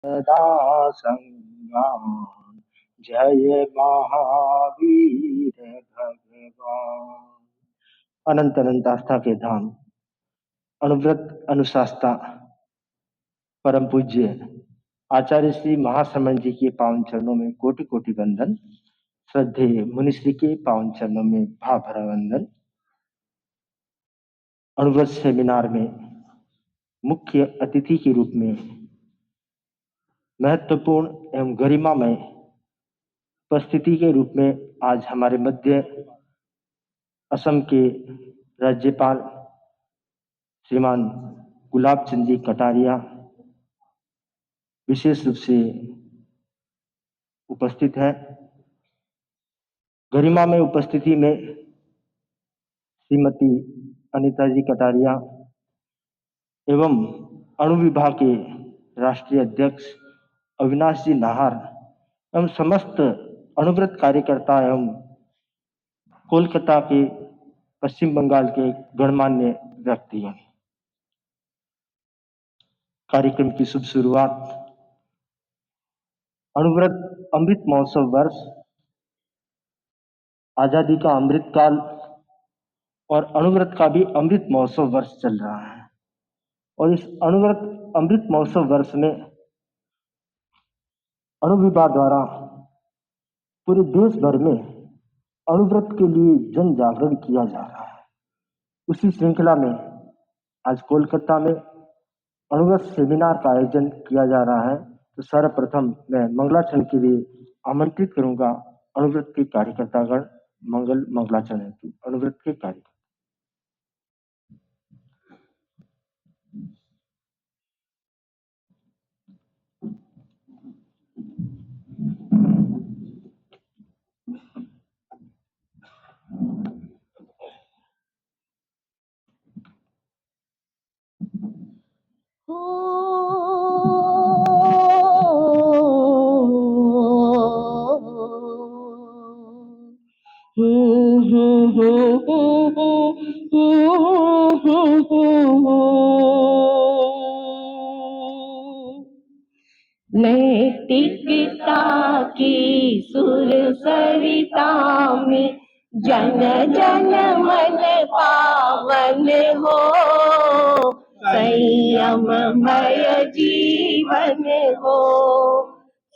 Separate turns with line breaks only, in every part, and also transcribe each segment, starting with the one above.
सदा संग्राम। जय महावीर भगवान। अनंत अनंत आस्था के धाम अनुव्रत अनुशास्ता परम पूज्य आचार्य श्री महाश्रमण जी के पावन चरणों में कोटि कोटि वंदन। श्रद्धेय मुनिश्री के पावन चरणों में भाव भरा वंदन। अनुव्रत सेमिनार में मुख्य अतिथि के रूप में महत्वपूर्ण एवं गरिमामय उपस्थिति के रूप में आज हमारे मध्य असम के राज्यपाल श्रीमान गुलाब चंद जी कटारिया विशेष रूप से उपस्थित है। गरिमा में उपस्थिति में श्रीमती अनीता जी कटारिया एवं अणु विभाग के राष्ट्रीय अध्यक्ष अविनाश जी नाहर एवं समस्त अनुव्रत कार्यकर्ता एवं कोलकाता के पश्चिम बंगाल के गणमान्य व्यक्तिगण। कार्यक्रम की शुभ शुरुआत अनुव्रत अमृत महोत्सव वर्ष, आजादी का अमृत काल और अनुव्रत का भी अमृत महोत्सव वर्ष चल रहा है। और इस अनुव्रत अमृत महोत्सव वर्ष में अणु विभाग द्वारा पूरे देश भर में अनुव्रत के लिए जन जागरण किया जा रहा है। उसी श्रृंखला में आज कोलकाता में अनुव्रत सेमिनार का आयोजन किया जा रहा है। तो सर्वप्रथम मैं मंगलाचरण के लिए आमंत्रित करूंगा अनुव्रत के कार्यकर्तागण मंगलाचरण हेतु अनुव्रत के कार्यकर्ता।
नैतिकता की सुर सरिता में जन जन मन पावन हो, संयममय जीवन हो,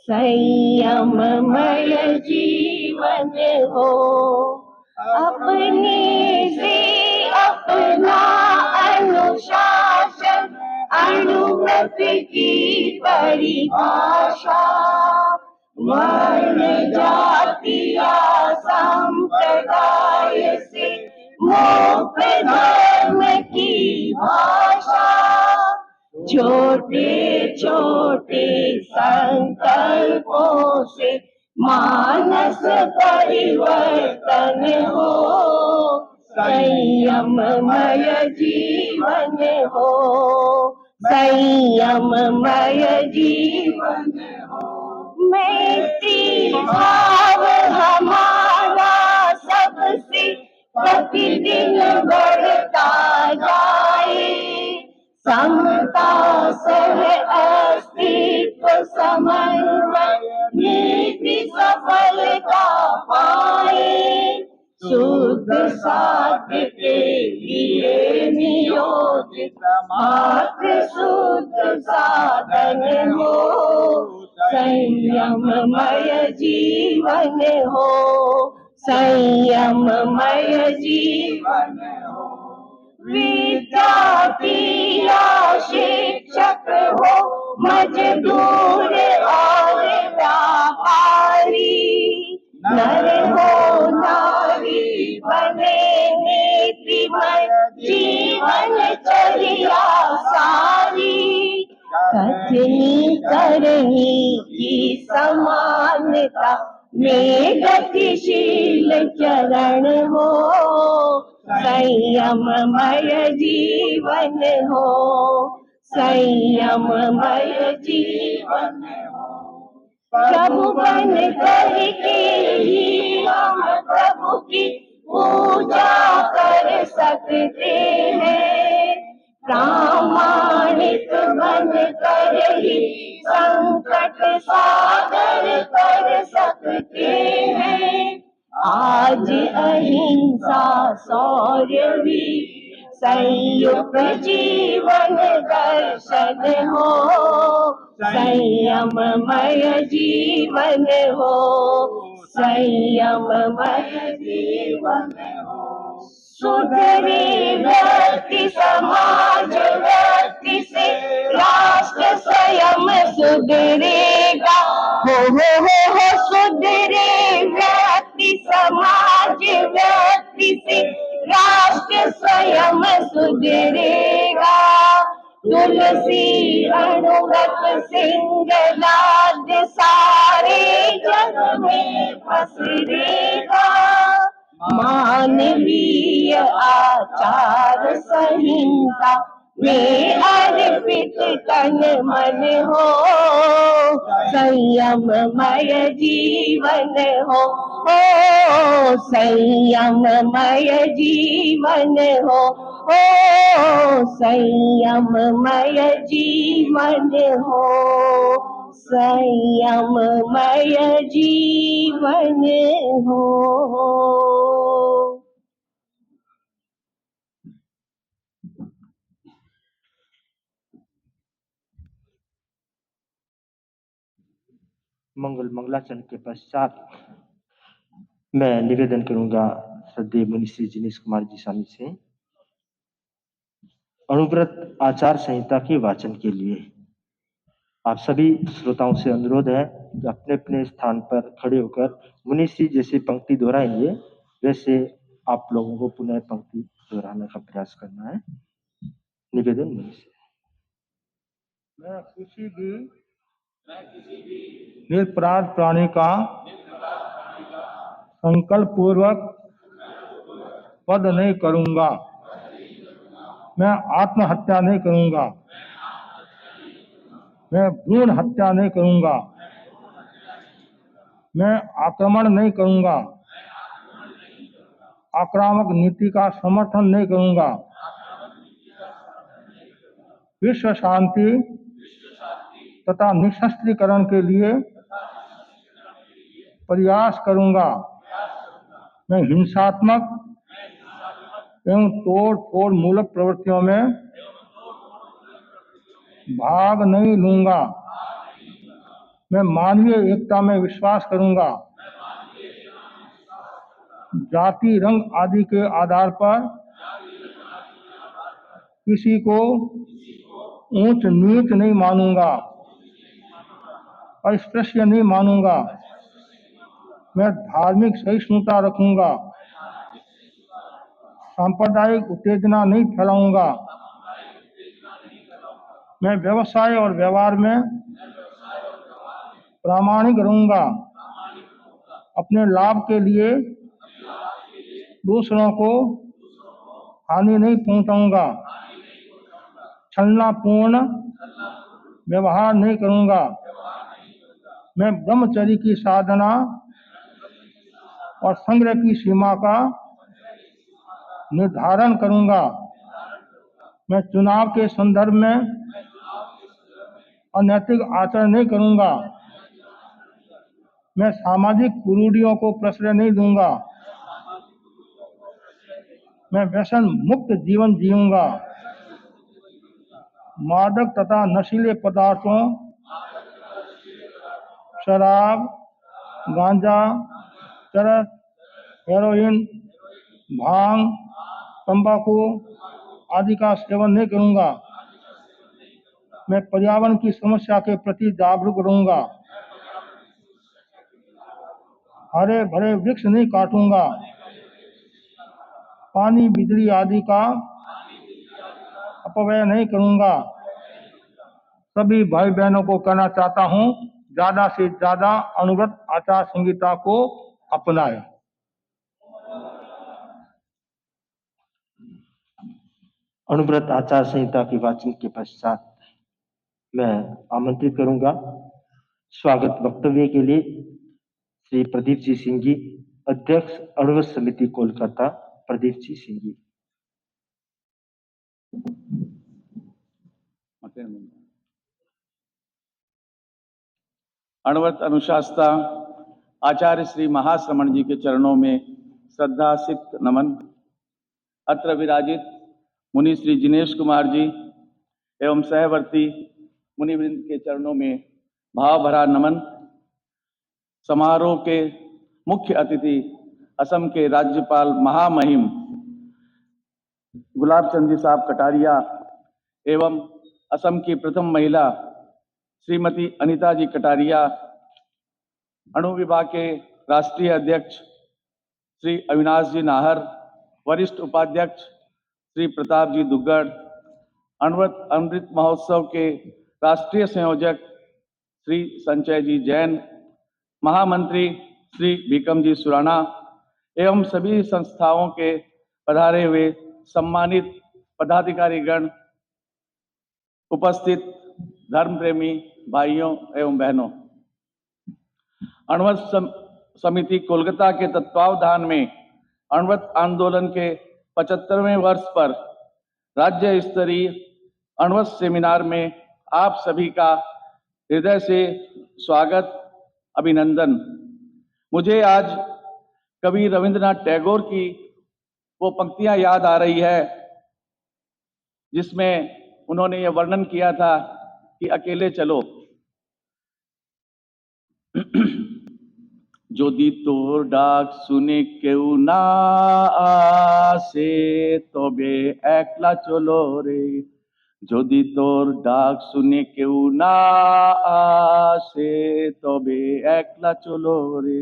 संयममय जीवन हो। अपने से अपना अनुशासन अनुव्रत की परिभाषा, वर्ण जाति या संप्रदाय से मुक्त धर्म की भाषा, छोटे छोटे संकल्पों से मानस परिवर्तन हो, संयममय जीवन हो, संयममय जीवन हो। मैत्री भाव हमारा सबसे प्रतिदिन बढ़ता जाए, समता सह अस्तित्व समन्वय नीति सफलता पाए, शुद्ध साध्य के लिए नियोजित मात्र शुद्ध साधन हो, संयममय जीवन हो, संयममय जीवन हो। विद्यार्थी या शिक्षक हो, मजदूर और व्यापारी, नर हो नारी बने नीतिमय जीवन चर्या सारी, कथनी करनी की समानता में गतिशील चरण हो, संयममय जीवन हो, संयममय जीवन हो। प्रभु बन करके ही हम प्रभु की पूजा कर सकते हैं, प्रामाणिक बन कर ही संकट सागर कर सकते हैं। आज अहिंसा शौर्य वीर संयुक्त जीवन दर्शन हो, संयममय जीवन हो, संयममय जीवन हो। सुधरे व्यक्ति समाज व्यक्ति से राष्ट्र स्वयं सुधरेगा। हो सुधरे व्यक्ति समाज व्यक्ति से राष्ट्र स्वयं सुधरेगा। तुलसी अनुगत सिंगलाद सारे जग में पसरेगा। मानवीय आचार संहिता में अर्पित तन मन हो, संयममय जीवन हो, संयममय जीवन हो, संयममय जीवन हो, संयममय जीवन हो।
मंगलाचरण के पश्चात मैं निवेदन करूंगा श्रद्धेय मुनि श्री जिनेश कुमार जी स्वामी से अनुव्रत आचार संहिता के वाचन के लिए। आप सभी श्रोताओं से अनुरोध है कि अपने अपने स्थान पर खड़े होकर मुनि श्री जैसे पंक्ति दोहराएंगे वैसे आप लोगों को पुनः पंक्ति दोहराने का प्रयास करना है। निवेदन मुनि से।
मैं किसी भी निरपराध प्राणी का संकल्प पूर्वक वध नहीं करूंगा। मैं आत्महत्या नहीं करूंगा। मैं भ्रूण हत्या नहीं करूंगा। मैं आक्रमण नहीं करूंगा। आक्रामक नीति का समर्थन नहीं करूंगा। विश्व शांति तथा निशस्त्रीकरण के लिए प्रयास करूंगा। मैं हिंसात्मक एवं तोड़ फोड़ मूलक प्रवृत्तियों में भाग नहीं लूंगा। मैं मानवीय एकता में विश्वास करूंगा। जाति रंग आदि के आधार पर किसी को ऊंच नीच नहीं मानूंगा, अस्पृश्य नहीं मानूंगा। मैं धार्मिक सहिष्णुता रखूंगा। सांप्रदायिक उत्तेजना नहीं फैलाऊंगा। मैं व्यवसाय और व्यवहार में प्रामाणिक रहूंगा। अपने लाभ के लिए दूसरों को हानि नहीं पहुंचाऊंगा। छलनापूर्ण व्यवहार नहीं करूंगा। मैं ब्रह्मचर्य की साधना और संग्रह की सीमा का निर्धारण करूंगा। मैं चुनाव के संदर्भ में अनैतिक आचरण नहीं करूंगा। मैं सामाजिक कुरूढ़ियों को प्रश्रय नहीं दूंगा। मैं व्यसन मुक्त जीवन जीऊंगा। मादक तथा नशीले पदार्थों, शराब, गांजा, चरस, हेरोइन, भांग, तंबाकू आदि का सेवन नहीं करूंगा। मैं पर्यावरण की समस्या के प्रति जागरूक रहूंगा। हरे भरे वृक्ष नहीं काटूंगा। पानी बिजली आदि का अपव्यय नहीं करूंगा। सभी भाई बहनों को कहना चाहता हूं, ज्यादा से ज्यादा अनुव्रत आचार संहिता को अपनाएं।
अनुव्रत आचार संहिता के वाचन के पश्चात मैं आमंत्रित करूंगा स्वागत वक्तव्य के लिए श्री प्रदीप जी सिंह जी, अध्यक्ष अनुव्रत समिति कोलकाता। प्रदीप जी सिंह जी।
अणवत अनुशास्ता आचार्य श्री महाश्रमण जी के चरणों में श्रद्धा सिक्त नमन। अत्र विराजित मुनि श्री जिनेश कुमार जी एवं सहवर्ती मुनिवृंद के चरणों में भाव भरा नमन। समारोह के मुख्य अतिथि असम के राज्यपाल महामहिम गुलाब चंद जी साहब कटारिया एवं असम की प्रथम महिला श्रीमती अनीता जी कटारिया, अणु विभाग के राष्ट्रीय अध्यक्ष श्री अविनाश जी नाहर, वरिष्ठ उपाध्यक्ष श्री प्रताप जी दुग्गड़, अमृत महोत्सव के राष्ट्रीय संयोजक श्री संजय जी जैन, महामंत्री श्री भीकम जी सुराना एवं सभी संस्थाओं के पधारे हुए सम्मानित पदाधिकारीगण, उपस्थित धर्म प्रेमी भाइयों एवं बहनों, अणवत समिति कोलकाता के तत्वावधान में अणवत आंदोलन के 75वें वर्ष पर राज्य स्तरीय अणवत सेमिनार में आप सभी का हृदय से स्वागत, अभिनंदन। मुझे आज कवि रविंद्रनाथ टैगोर की वो पंक्तियां याद आ रही है जिसमें उन्होंने ये वर्णन किया था कि अकेले चलो। যদি তোর ডাক শুনে কেউ না আসে তবে একলা চলো রে, যদি তোর ডাক শুনে কেউ না আসে তবে একলা চলো রে,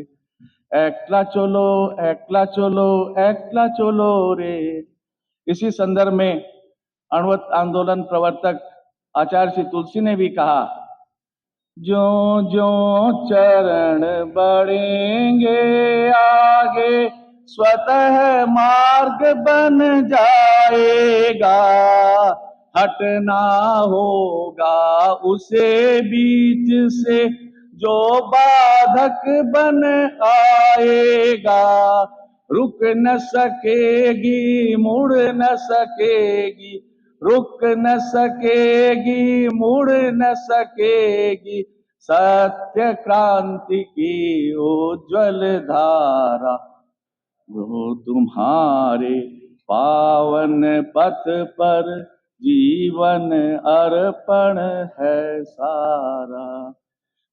একলা चलो একলা चलो একলা चलो रे। इसी संदर्भ में अणवत आंदोलन प्रवर्तक आचार्य श्री तुलसी ने भी कहा, जो जो चरण बढ़ेंगे आगे स्वतः मार्ग बन जाएगा, हटना होगा उसे बीच से जो बाधक बन आएगा, रुक न सकेगी मुड़ न सकेगी, रुक न सकेगी मुड़ न सकेगी, सत्य क्रांति की उज्ज्वल धारा वो तुम्हारे पावन पथ पर जीवन अर्पण है सारा।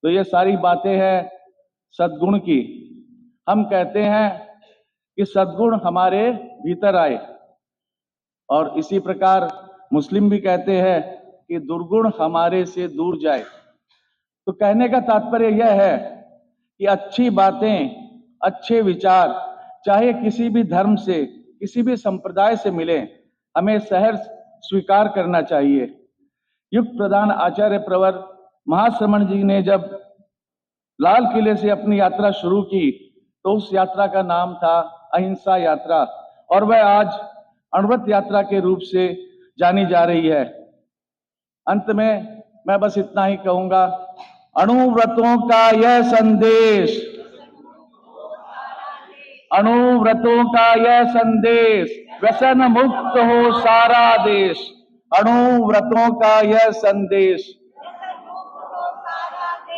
तो ये सारी बातें हैं सद्गुण की। हम कहते हैं कि सद्गुण हमारे भीतर आए, और इसी प्रकार मुस्लिम भी कहते हैं कि दुर्गुण हमारे से दूर जाए। तो कहने का तात्पर्य यह है कि अच्छी बातें, अच्छे विचार चाहे किसी भी धर्म से, किसी भी संप्रदाय से मिले, हमें सहर्ष स्वीकार करना चाहिए। युग प्रधान आचार्य प्रवर महाश्रमण जी ने जब लाल किले से अपनी यात्रा शुरू की तो उस यात्रा का नाम था अहिंसा यात्रा, और वह आज अणवत यात्रा के रूप से जानी जा रही है। अंत में मैं बस इतना ही कहूंगा, अणुव्रतों का यह संदेश, अणुव्रतों का यह संदेश, व्यसन मुक्त हो सारा देश। अणुव्रतों का यह संदेश,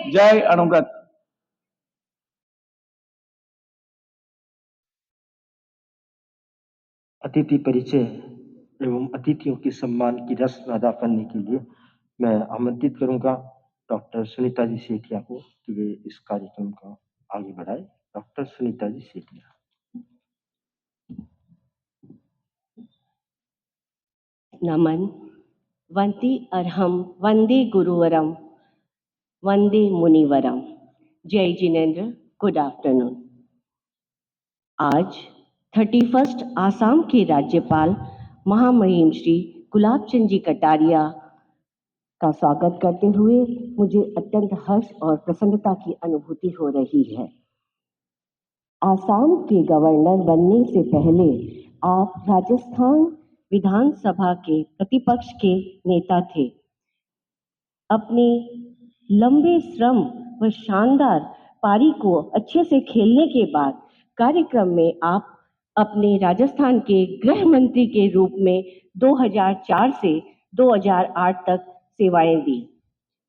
जय अणुव्रत।
अतिथि परिचय एवं अतिथियों के सम्मान की रस्म अदा करने के लिए मैं आमंत्रित करूंगा डॉक्टर सुनीता जी सेठिया को कि वे इस कार्यक्रम को आगे बढ़ाए। डॉक्टर सुनीता जी सेठिया।
नमन। वंदे अर्हम वंदे गुरुवरम वंदे मुनिवरम। जय जिनेन्द्र, गुड आफ्टरनून। आज 31 आसाम के राज्यपाल महामहिम श्री गुलाब चंद जी कटारिया का स्वागत करते हुए मुझे अत्यंत हर्ष और प्रसन्नता की अनुभूति हो रही है। आसाम के गवर्नर बनने से पहले आप राजस्थान विधानसभा के प्रतिपक्ष के नेता थे। अपने लंबे श्रम व शानदार पारी को अच्छे से खेलने के बाद कार्यक्रम में आप अपने राजस्थान के गृह मंत्री के रूप में 2004 से 2008 तक सेवाएं दी।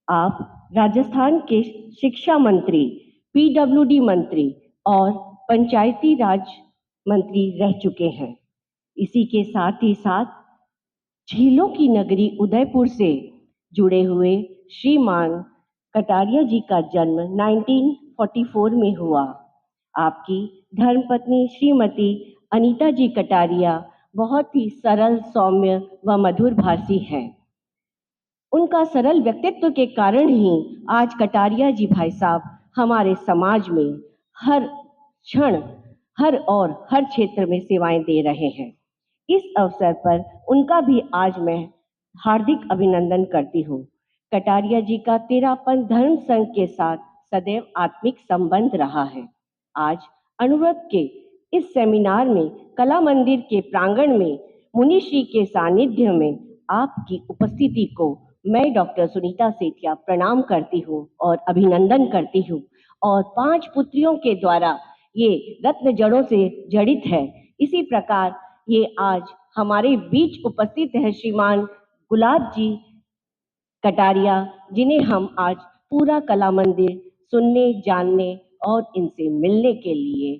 आप राजस्थान के शिक्षा मंत्री, पीडब्ल्यूडी मंत्री और पंचायती राज मंत्री रह चुके हैं। इसी के साथ ही साथ झीलों की नगरी उदयपुर से जुड़े हुए श्रीमान कटारिया जी का जन्म 1944 में हुआ। आपकी धर्मपत्नी श्रीमती अनीता जी कटारिया बहुत ही सरल, सौम्य व मधुर भाषी हैं। उनका सरल व्यक्तित्व के कारण ही आज कटारिया जी भाई साहब हमारे समाज में हर क्षण, हर क्षेत्र में सेवाएं दे रहे हैं। इस अवसर पर उनका भी आज मैं हार्दिक अभिनंदन करती हूँ। कटारिया जी का तेरापन धर्म संघ के साथ सदैव आत्मिक संबंध रहा है। आज अनुव्रत के इस सेमिनार में कला मंदिर के प्रांगण में मुनिश्री के सानिध्य में आपकी उपस्थिति को मैं डॉक्टर सुनीता सेठिया प्रणाम करती हूँ और अभिनंदन करती हूँ। और 5 पुत्रियों के द्वारा ये रत्न जड़ों से जड़ित है। इसी प्रकार ये आज हमारे बीच उपस्थित है श्रीमान गुलाब जी कटारिया, जिन्हें हम आज पूरा कला मंदिर सुनने, जानने और इनसे मिलने के लिए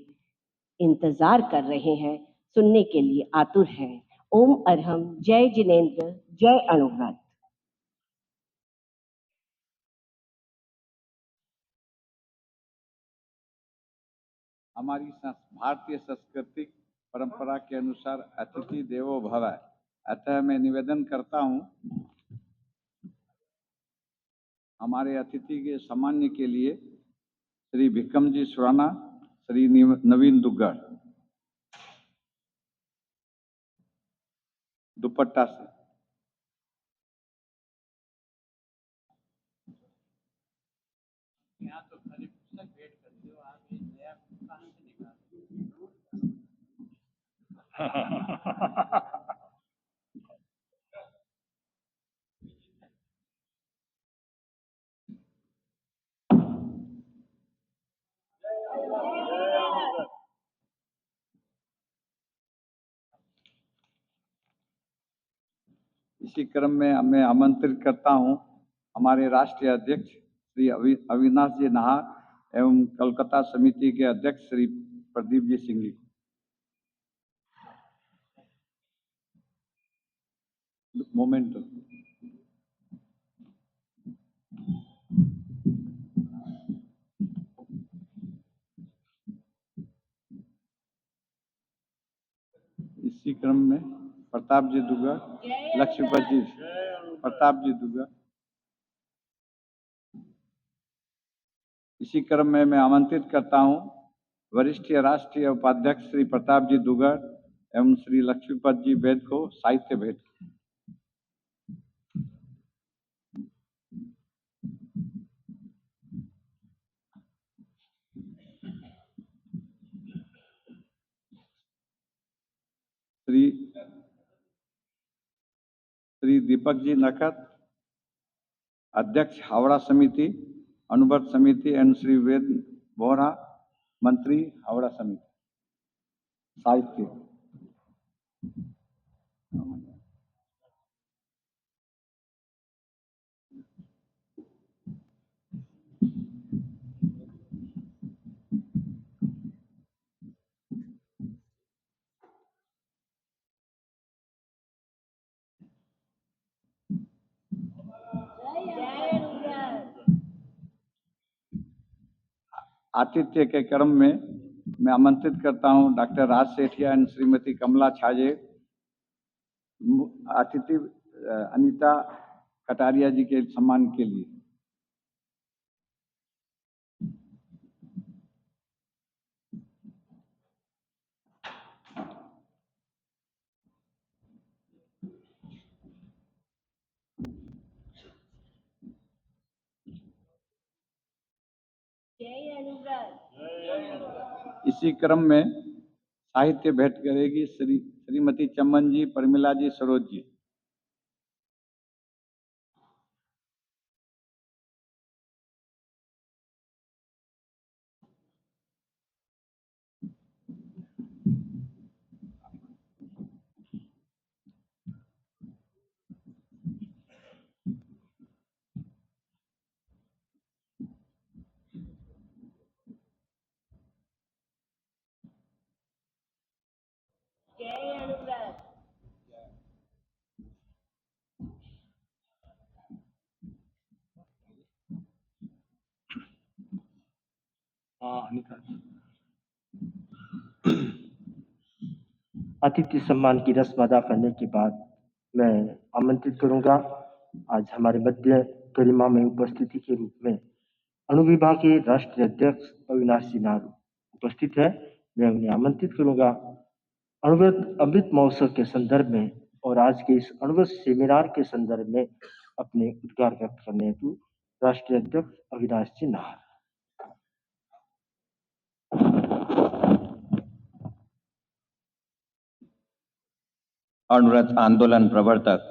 इंतजार कर रहे हैं, सुनने के लिए आतुर हैं। ओम अरहम, जय जिनेन्द्र, जय अनुव्रत।
हमारी भारतीय सांस्कृतिक परंपरा के अनुसार अतिथि देवो भव। अतः मैं निवेदन करता हूँ हमारे अतिथि के सम्मान के लिए श्री भिकम जी सुराना, श्री नवीन दुग्गड़ दुपट्टा से। यहाँ तो खाली पुस्तक भेंट करते हो, आप ये नया कहाँ से निकालते हो? इसी क्रम में मैं आमंत्रित करता हूं हमारे राष्ट्रीय अध्यक्ष श्री अविनाश जी नाहर एवं कोलकाता समिति के अध्यक्ष श्री प्रदीप जी सिंह जी। मोमेंट इसी क्रम में प्रताप जी दुग्गड़, लक्ष्मीपति जी, प्रताप जी दुग्गड़। इसी क्रम में मैं आमंत्रित करता हूं वरिष्ठ राष्ट्रीय उपाध्यक्ष श्री प्रताप जी दुग्गड़ एवं श्री लक्ष्मीपत जी वैद को साहित्य भेंट। श्री दीपक जी नखत, अध्यक्ष हावड़ा समिति, अनुबंध समिति एवं श्री वेद बोहरा, मंत्री हावड़ा समिति साहित्य। आतिथ्य के क्रम में मैं आमंत्रित करता हूं डॉक्टर राज सेठिया एवं श्रीमती कमला छाजे, अतिथि अनीता कटारिया जी के सम्मान के लिए। इसी क्रम में साहित्य भेंट करेगी श्रीमती चमन जी, परमिला जी, सरोज जी।
हाँ अनिता जी।
अतिथि सम्मान की रस्म अदा करने के बाद मैं आमंत्रित करूंगा आज हमारे मध्य गरिमा में उपस्थिति के रूप में अनुविभाग के राष्ट्रीय अध्यक्ष अविनाश जी नारू उपस्थित है। मैं उन्हें आमंत्रित करूंगा अणुव्रत अमृत महोत्सव के संदर्भ में और आज के इस अणुव्रत सेमिनार के संदर्भ में अपने उद्गार व्यक्त करने हेतु राष्ट्रीय अध्यक्ष अविनाश जी नारू।
अणुव्रत आंदोलन प्रवर्तक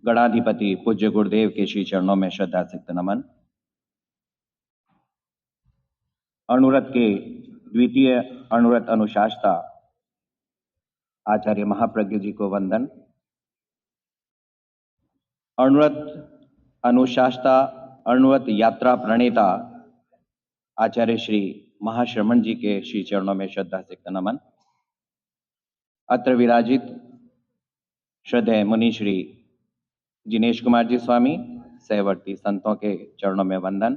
गणाधिपति पूज्य गुरुदेव के श्री चरणों में श्रद्धा सिक्त नमन। अणुव्रत के द्वितीय अणुव्रत अनुशासता आचार्य महाप्रज्ञ जी को वंदन। अणुव्रत अनुशासता अणुव्रत यात्रा प्रणेता आचार्य श्री महाश्रमण जी के श्री चरणों में श्रद्धा सिक्त नमन। अत्र विराजित श्रद्धेय मुनि श्री जिनेश कुमार जी स्वामी सहवर्ती संतों के चरणों में वंदन।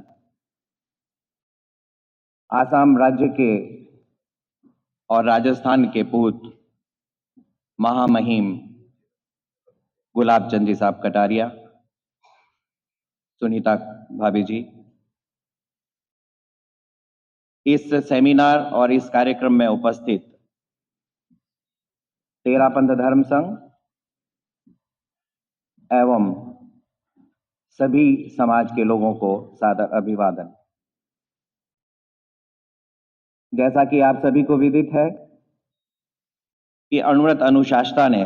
आसाम राज्य के और राजस्थान के पूत महामहिम गुलाब चंद जी साहब कटारिया, सुनीता भाभी जी, इस सेमिनार और इस कार्यक्रम में उपस्थित तेरापंथ धर्म संघ एवं सभी समाज के लोगों को सादर अभिवादन। जैसा कि आप सभी को विदित है कि अणुव्रत अनुशासता ने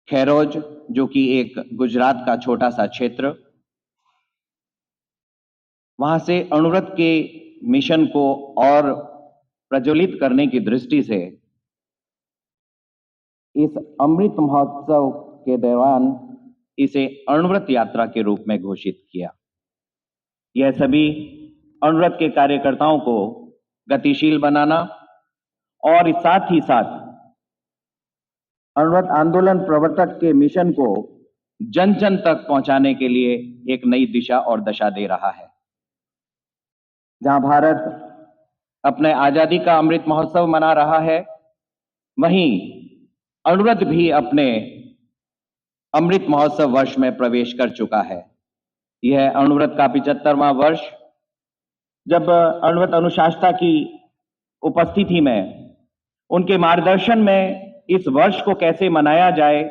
खैरोज, जो कि एक गुजरात का छोटा सा क्षेत्र, वहां से अणुव्रत के मिशन को और प्रज्वलित करने की दृष्टि से इस अमृत महोत्सव के दौरान इसे अणुव्रत यात्रा के रूप में घोषित किया। यह सभी अणुव्रत के कार्यकर्ताओं को गतिशील बनाना और साथ ही साथ अणुव्रत आंदोलन प्रवर्तक के मिशन को जन जन तक पहुंचाने के लिए एक नई दिशा और दशा दे रहा है। जहां भारत अपने आजादी का अमृत महोत्सव मना रहा है, वहीं अणुव्रत भी अपने अमृत महोत्सव वर्ष में प्रवेश कर चुका है। यह अणुव्रत का 75वां वर्ष। जब अणुव्रत अनुशासता की उपस्थिति में, उनके मार्गदर्शन में इस वर्ष को कैसे मनाया जाए,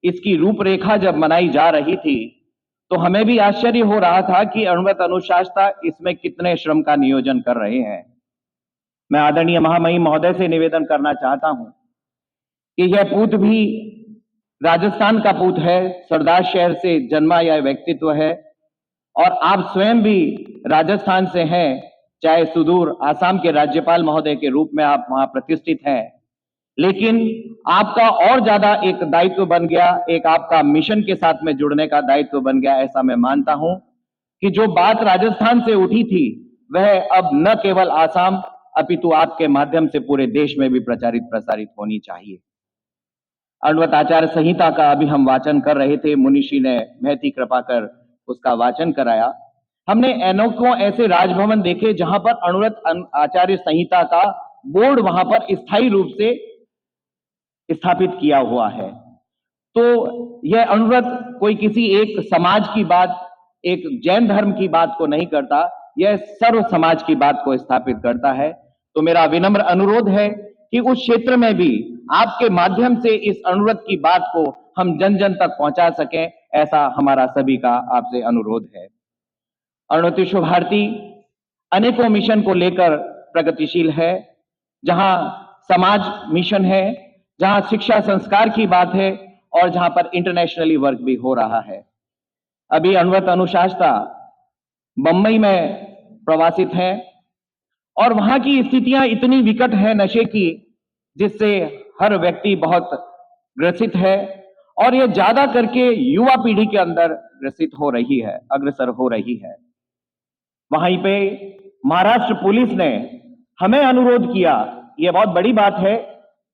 इसकी रूपरेखा जब बनाई जा रही थी, तो हमें भी आश्चर्य हो रहा था कि अणुव्रत अनुशासता इसमें कितने श्रम का नियोजन कर रहे हैं। मैं आदरणीय महामहिम महोदय से निवेदन करना चाहता हूं कि यह पूत भी राजस्थान का पूत है, सरदार शहर से जन्मा यह व्यक्तित्व है, और आप स्वयं भी राजस्थान से हैं, चाहे सुदूर आसाम के राज्यपाल महोदय के रूप में आप वहां प्रतिष्ठित हैं, लेकिन आपका और ज्यादा एक दायित्व बन गया, एक आपका मिशन के साथ में जुड़ने का दायित्व बन गया। ऐसा मैं मानता हूं कि जो बात राजस्थान से उठी थी, वह अब न केवल आसाम अपितु आपके माध्यम से पूरे देश में भी प्रचारित प्रसारित होनी चाहिए। अणुव्रत आचार संहिता का अभी हम वाचन कर रहे थे, मुनिषी ने महती कृपा कर उसका वाचन कराया। हमने अनेकों ऐसे राजभवन देखे जहां पर अणुव्रत आचार्य संहिता का बोर्ड वहां पर स्थायी रूप से स्थापित किया हुआ है। तो यह अणुव्रत कोई किसी एक समाज की बात, एक जैन धर्म की बात को नहीं करता, यह सर्व समाज की बात को स्थापित करता है। तो मेरा विनम्र अनुरोध है कि उस क्षेत्र में भी आपके माध्यम से इस अणुव्रत की बात को हम जन जन तक पहुंचा सकें, ऐसा हमारा सभी का आपसे अनुरोध है। अणुव्रत विश्व भारती अनेकों मिशन को लेकर प्रगतिशील है। जहां समाज मिशन है, जहां शिक्षा संस्कार की बात है, और जहां पर इंटरनेशनली वर्क भी हो रहा है। अभी अणुव्रत अनुशासता बम्बई में प्रवासित है, और वहां की स्थितियां इतनी विकट है नशे की, जिससे हर व्यक्ति बहुत ग्रसित है, और यह ज्यादा करके युवा पीढ़ी के अंदर ग्रसित हो रही है, अग्रसर हो रही है। वहीं पे महाराष्ट्र पुलिस ने हमें अनुरोध किया, यह बहुत बड़ी बात है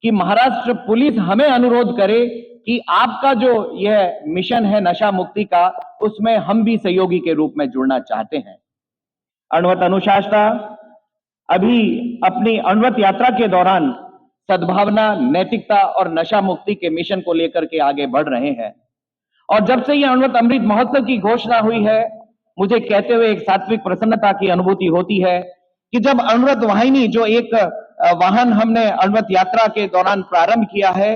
कि महाराष्ट्र पुलिस हमें अनुरोध करे कि आपका जो यह मिशन है नशा मुक्ति का, उसमें हम भी सहयोगी के रूप में जुड़ना चाहते हैं। अणुव्रत अनुशासता अभी अपनी अणुव्रत यात्रा के दौरान सद्भावना, नैतिकता और नशा मुक्ति के मिशन को लेकर के आगे बढ़ रहे हैं। और जब से यह अणुव्रत अमृत महोत्सव की घोषणा हुई है, मुझे कहते हुए एक सात्विक प्रसन्नता की अनुभूति होती है कि जब अणुव्रत वाहिनी जो एक वाहन हमने अणुव्रत यात्रा के दौरान प्रारंभ किया है,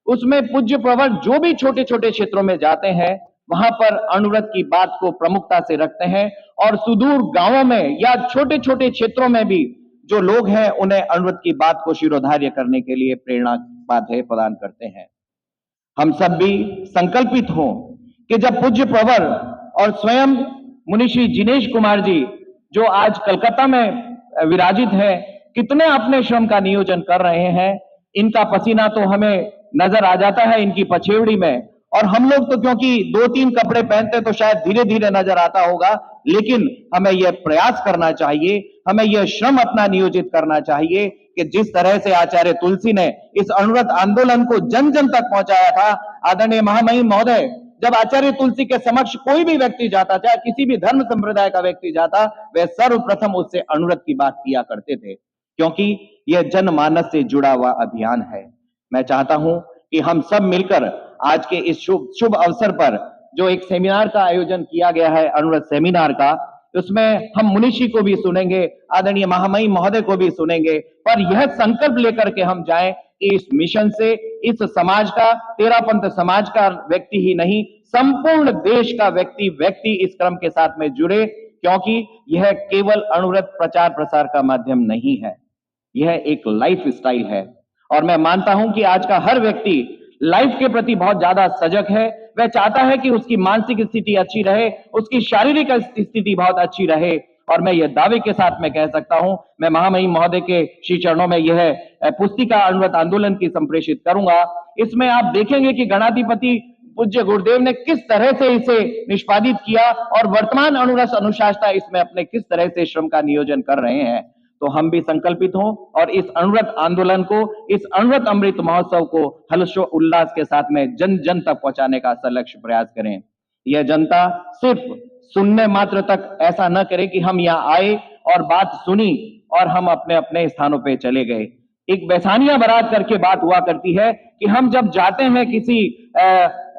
उसमें पूज्य प्रवर जो भी छोटे छोटे क्षेत्रों में जाते हैं, वहां पर अणुव्रत की बात को प्रमुखता से रखते हैं और सुदूर गांवों में या छोटे छोटे क्षेत्रों में भी जो लोग हैं उन्हें अणुव्रत की बात को शिरोधार्य करने के लिए प्रेरणा बातें प्रदान करते हैं। हम सब भी संकल्पित हों कि जब पूज्य प्रवर और स्वयं मुनिश्री जिनेश कुमार जी जो आज कलकत्ता में विराजित है, कितने अपने श्रम का नियोजन कर रहे हैं। इनका पसीना तो हमें नजर आ जाता है इनकी पछेवड़ी में, और हम लोग तो क्योंकि 2-3 कपड़े पहनते तो शायद धीरे धीरे नजर आता होगा, लेकिन हमें यह प्रयास करना चाहिए, हमें यह श्रम अपना नियोजित करना चाहिए कि जिस तरह से आचार्य तुलसी ने इस अणुव्रत आंदोलन को जन जन तक पहुंचाया था। आदरणीय महामहिम महोदय, जब आचार्य तुलसी के समक्ष कोई भी व्यक्ति जाता, चाहे किसी भी धर्म संप्रदाय का व्यक्ति जाता, वे सर्वप्रथम उससे अणुव्रत की बात किया करते थे, क्योंकि यह जनमानस से जुड़ा हुआ अभियान है। मैं चाहता हूं कि हम सब मिलकर आज के इस शुभ अवसर पर जो एक सेमिनार का आयोजन किया गया है, अणुव्रत सेमिनार का, उसमें हम मुनिषी को भी सुनेंगे, आदरणीय महामहिम महोदय को भी सुनेंगे, पर यह संकल्प लेकर के हम जाएं कि इस मिशन से इस समाज का, तेरापंथ समाज का व्यक्ति ही नहीं, संपूर्ण देश का व्यक्ति इस क्रम के साथ में जुड़े, क्योंकि यह केवल अणुव्रत प्रचार प्रसार का माध्यम नहीं है, यह एक लाइफ स्टाइल है। और मैं मानता हूं कि आज का हर व्यक्ति लाइफ के प्रति बहुत ज्यादा सजग है। वह चाहता है कि उसकी मानसिक स्थिति अच्छी रहे, उसकी शारीरिक स्थिति बहुत अच्छी रहे। और मैं यह दावे के साथ में कह सकता हूं, मैं महामहिम महोदय के श्री चरणों में यह पुस्तिका अणुव्रत आंदोलन की संप्रेषित करूंगा। इसमें आप देखेंगे कि गणाधिपति पूज्य गुरुदेव ने किस तरह से इसे निष्पादित किया और वर्तमान अणुव्रत अनुशासता इसमें अपने किस तरह से श्रम का नियोजन कर रहे हैं। तो हम भी संकल्पित हों और इस अणुव्रत आंदोलन को, इस अणुव्रत अमृत महोत्सव को हर्षो उल्लास के साथ में जन जन तक पहुंचाने का सलक्ष्य प्रयास करें। यह जनता सिर्फ सुनने मात्र तक ऐसा न करे कि हम यहाँ आए और बात सुनी और हम अपने अपने स्थानों पे चले गए। एक बैसानिया बारात करके बात हुआ करती है कि हम जब जाते हैं किसी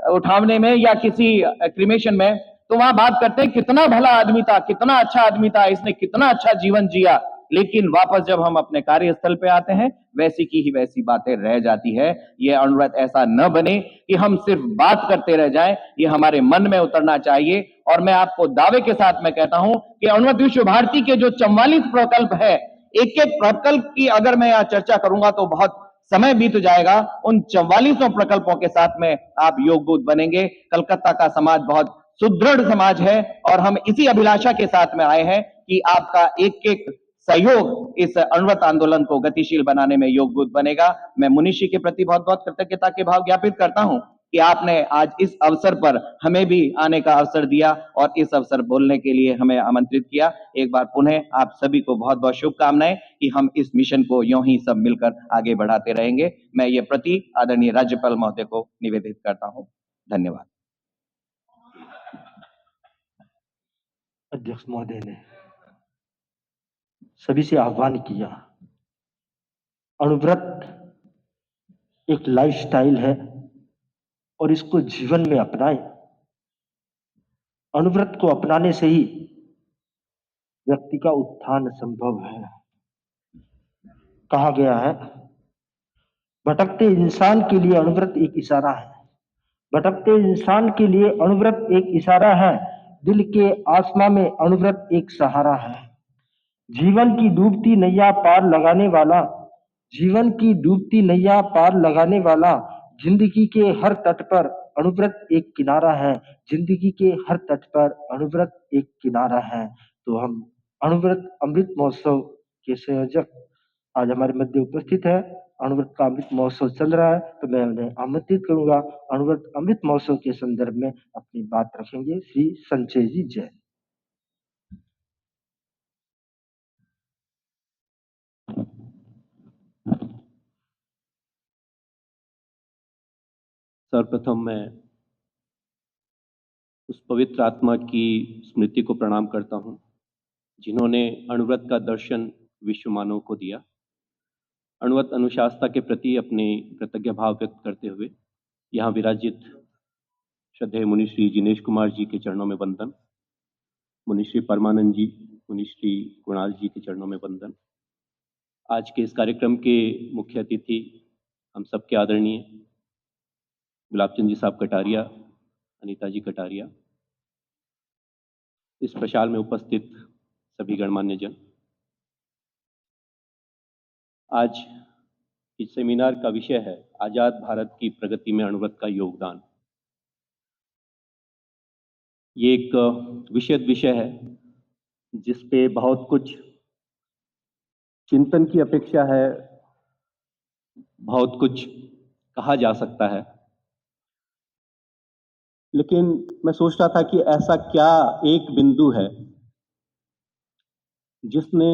उठावने में या किसी क्रिमेशन में, तो वहां बात करते हैं कितना भला आदमी था, कितना अच्छा आदमी था, इसने कितना अच्छा जीवन जिया, लेकिन वापस जब हम अपने कार्यस्थल पे आते हैं, वैसी की ही वैसी बातें रह जाती है। ये अणुव्रत ऐसा न बने कि हम सिर्फ बात करते रह जाएं, ये हमारे मन में उतरना चाहिए। और मैं आपको दावे के साथ में कहता हूं कि अणुव्रत विश्व भारती के जो 44 प्रकल्प है, एक एक प्रकल्प की अगर मैं यहाँ चर्चा करूंगा तो बहुत समय बीत जाएगा। उन 44 प्रकल्पों के साथ में आप योगबूत बनेंगे। कलकत्ता का समाज बहुत सुदृढ़ समाज है और हम इसी अभिलाषा के साथ में आए हैं कि आपका एक एक सहयोग इस अणुव्रत आंदोलन को गतिशील बनाने में योगभूत बनेगा। मैं मुनिषी के प्रति बहुत बहुत कृतज्ञता के भाव ज्ञापित करता हूं कि आपने आज इस अवसर पर हमें भी आने का अवसर दिया और इस अवसर बोलने के लिए हमें आमंत्रित किया। एक बार पुनः आप सभी को बहुत बहुत शुभकामनाएं कि हम इस मिशन को यूं ही सब मिलकर आगे बढ़ाते रहेंगे। मैं ये प्रति आदरणीय राज्यपाल महोदय को निवेदित करता हूं। धन्यवाद।
अध्यक्ष महोदय ने सभी से आह्वान किया। अणुव्रत एक लाइफस्टाइल है और इसको जीवन में अपनाएं। अणुव्रत को अपनाने से ही व्यक्ति का उत्थान संभव है। कहा गया है, भटकते इंसान के लिए अणुव्रत एक इशारा है। भटकते इंसान के लिए अणुव्रत एक इशारा है। दिल के आसमां में अणुव्रत एक सहारा है। जीवन की डूबती नैया पार लगाने वाला, जीवन की डूबती नैया पार लगाने वाला, जिंदगी के हर तट पर अणुव्रत एक किनारा है। जिंदगी के हर तट पर अणुव्रत एक किनारा है। तो हम अणुव्रत अमृत महोत्सव के संयोजक आज हमारे मध्य उपस्थित है। अणुव्रत का अमृत महोत्सव चल रहा है, तो मैं उन्हें आमंत्रित करूंगा। अणुव्रत अमृत महोत्सव के संदर्भ में अपनी बात रखेंगे श्री संचय जी जैन।
सर्वप्रथम मैं उस पवित्र आत्मा की स्मृति को प्रणाम करता हूं जिन्होंने अणुव्रत का दर्शन विश्व मानव को दिया। अणुव्रत अनुशासनता के प्रति अपने कृतज्ञ भाव व्यक्त करते हुए यहाँ विराजित श्रद्धेय मुनिश्री जिनेश कुमार जी के चरणों में वंदन, मुनिश्री परमानंद जी, मुनिश्री कुणाल जी के चरणों में वंदन। आज के इस कार्यक्रम के मुख्य अतिथि हम सबके आदरणीय गुलाबचंद जी साहब कटारिया, अनीता जी कटारिया, इस प्रशाल में उपस्थित सभी गणमान्य जन। आज इस सेमिनार का विषय है आजाद भारत की प्रगति में अणुव्रत का योगदान। ये एक विषद विषय है जिस पे बहुत कुछ चिंतन की अपेक्षा है, बहुत कुछ कहा जा सकता है, लेकिन मैं सोच रहा था कि ऐसा क्या एक बिंदु है जिसने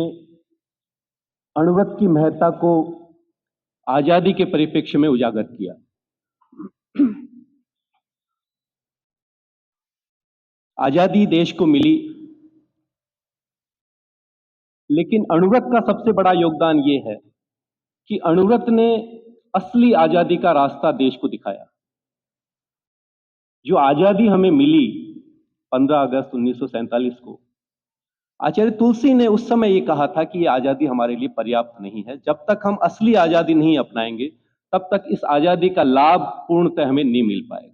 अणुव्रत की महत्ता को आजादी के परिप्रेक्ष्य में उजागर किया। आजादी देश को मिली, लेकिन अणुव्रत का सबसे बड़ा योगदान यह है कि अणुव्रत ने असली आजादी का रास्ता देश को दिखाया। जो आजादी हमें मिली 15 अगस्त 1947 को, आचार्य तुलसी ने उस समय यह कहा था कि यह आजादी हमारे लिए पर्याप्त नहीं है। जब तक हम असली आजादी नहीं अपनाएंगे तब तक इस आजादी का लाभ पूर्णतः हमें नहीं मिल पाएगा।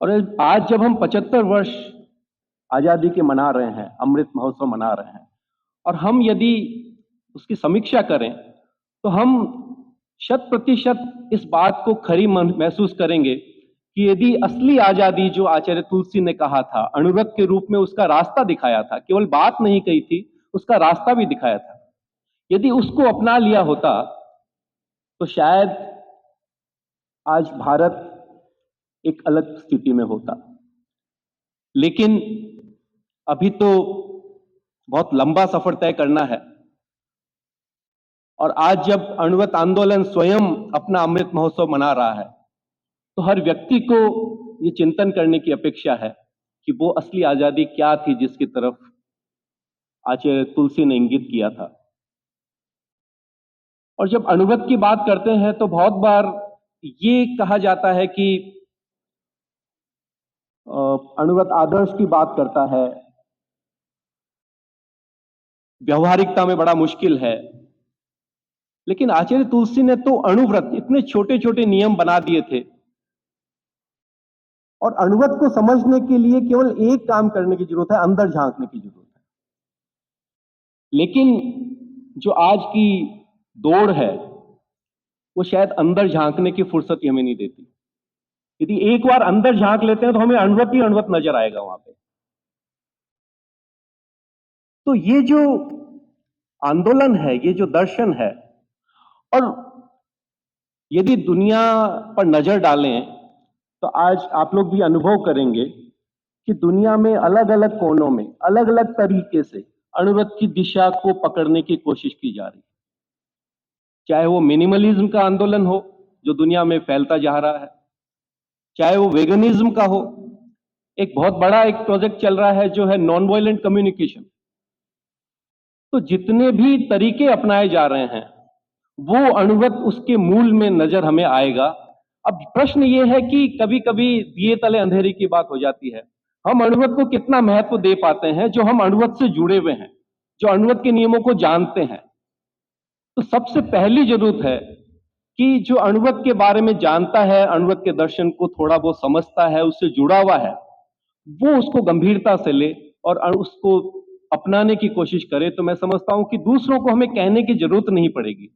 और आज जब हम 75 वर्ष आजादी के मना रहे हैं, अमृत महोत्सव मना रहे हैं, और हम यदि उसकी समीक्षा करें तो हम 100% इस बात को खरी महसूस करेंगे कि यदि असली आजादी जो आचार्य तुलसी ने कहा था, अणुव्रत के रूप में उसका रास्ता दिखाया था, केवल बात नहीं कही थी, उसका रास्ता भी दिखाया था, यदि उसको अपना लिया होता तो शायद आज भारत एक अलग स्थिति में होता। लेकिन अभी तो बहुत लंबा सफर तय करना है, और आज जब अणुव्रत आंदोलन स्वयं अपना अमृत महोत्सव मना रहा है तो हर व्यक्ति को ये चिंतन करने की अपेक्षा है कि वो असली आजादी क्या थी जिसकी तरफ आचार्य तुलसी ने इंगित किया था। और जब अणुव्रत की बात करते हैं तो बहुत बार ये कहा जाता है कि अणुव्रत आदर्श की बात करता है, व्यवहारिकता में बड़ा मुश्किल है, लेकिन आचार्य तुलसी ने तो अणुव्रत इतने छोटे छोटे नियम बना दिए थे, और अणुव्रत को समझने के लिए केवल एक काम करने की जरूरत है, अंदर झांकने की जरूरत है। लेकिन जो आज की दौड़ है वो शायद अंदर झांकने की फुर्सत ही हमें नहीं देती। यदि एक बार अंदर झांक लेते हैं तो हमें अणुव्रत ही अणुव्रत नजर आएगा वहां पे। तो ये जो आंदोलन है, ये जो दर्शन है, और यदि दुनिया पर नजर डालें तो आज आप लोग भी अनुभव करेंगे कि दुनिया में अलग अलग कोनों में अलग अलग तरीके से अणुव्रत की दिशा को पकड़ने की कोशिश की जा रही है। चाहे वो मिनिमलिज्म का आंदोलन हो जो दुनिया में फैलता जा रहा है, चाहे वो वेगनिज्म का हो, एक बहुत बड़ा एक प्रोजेक्ट चल रहा है जो है नॉन वायलेंट कम्युनिकेशन। तो जितने भी तरीके अपनाए जा रहे हैं वो अणुव्रत उसके मूल में नजर हमें आएगा। अब प्रश्न ये है कि कभी कभी दिए तले अंधेरे की बात हो जाती है। हम अणुव्रत को कितना महत्व दे पाते हैं जो हम अणुव्रत से जुड़े हुए हैं, जो अणुव्रत के नियमों को जानते हैं। तो सबसे पहली जरूरत है कि जो अणुव्रत के बारे में जानता है, अणुव्रत के दर्शन को थोड़ा बहुत समझता है, उससे जुड़ा हुआ है, वो उसको गंभीरता से ले और उसको अपनाने की कोशिश करे। तो मैं समझता हूं कि दूसरों को हमें कहने की जरूरत नहीं पड़ेगी।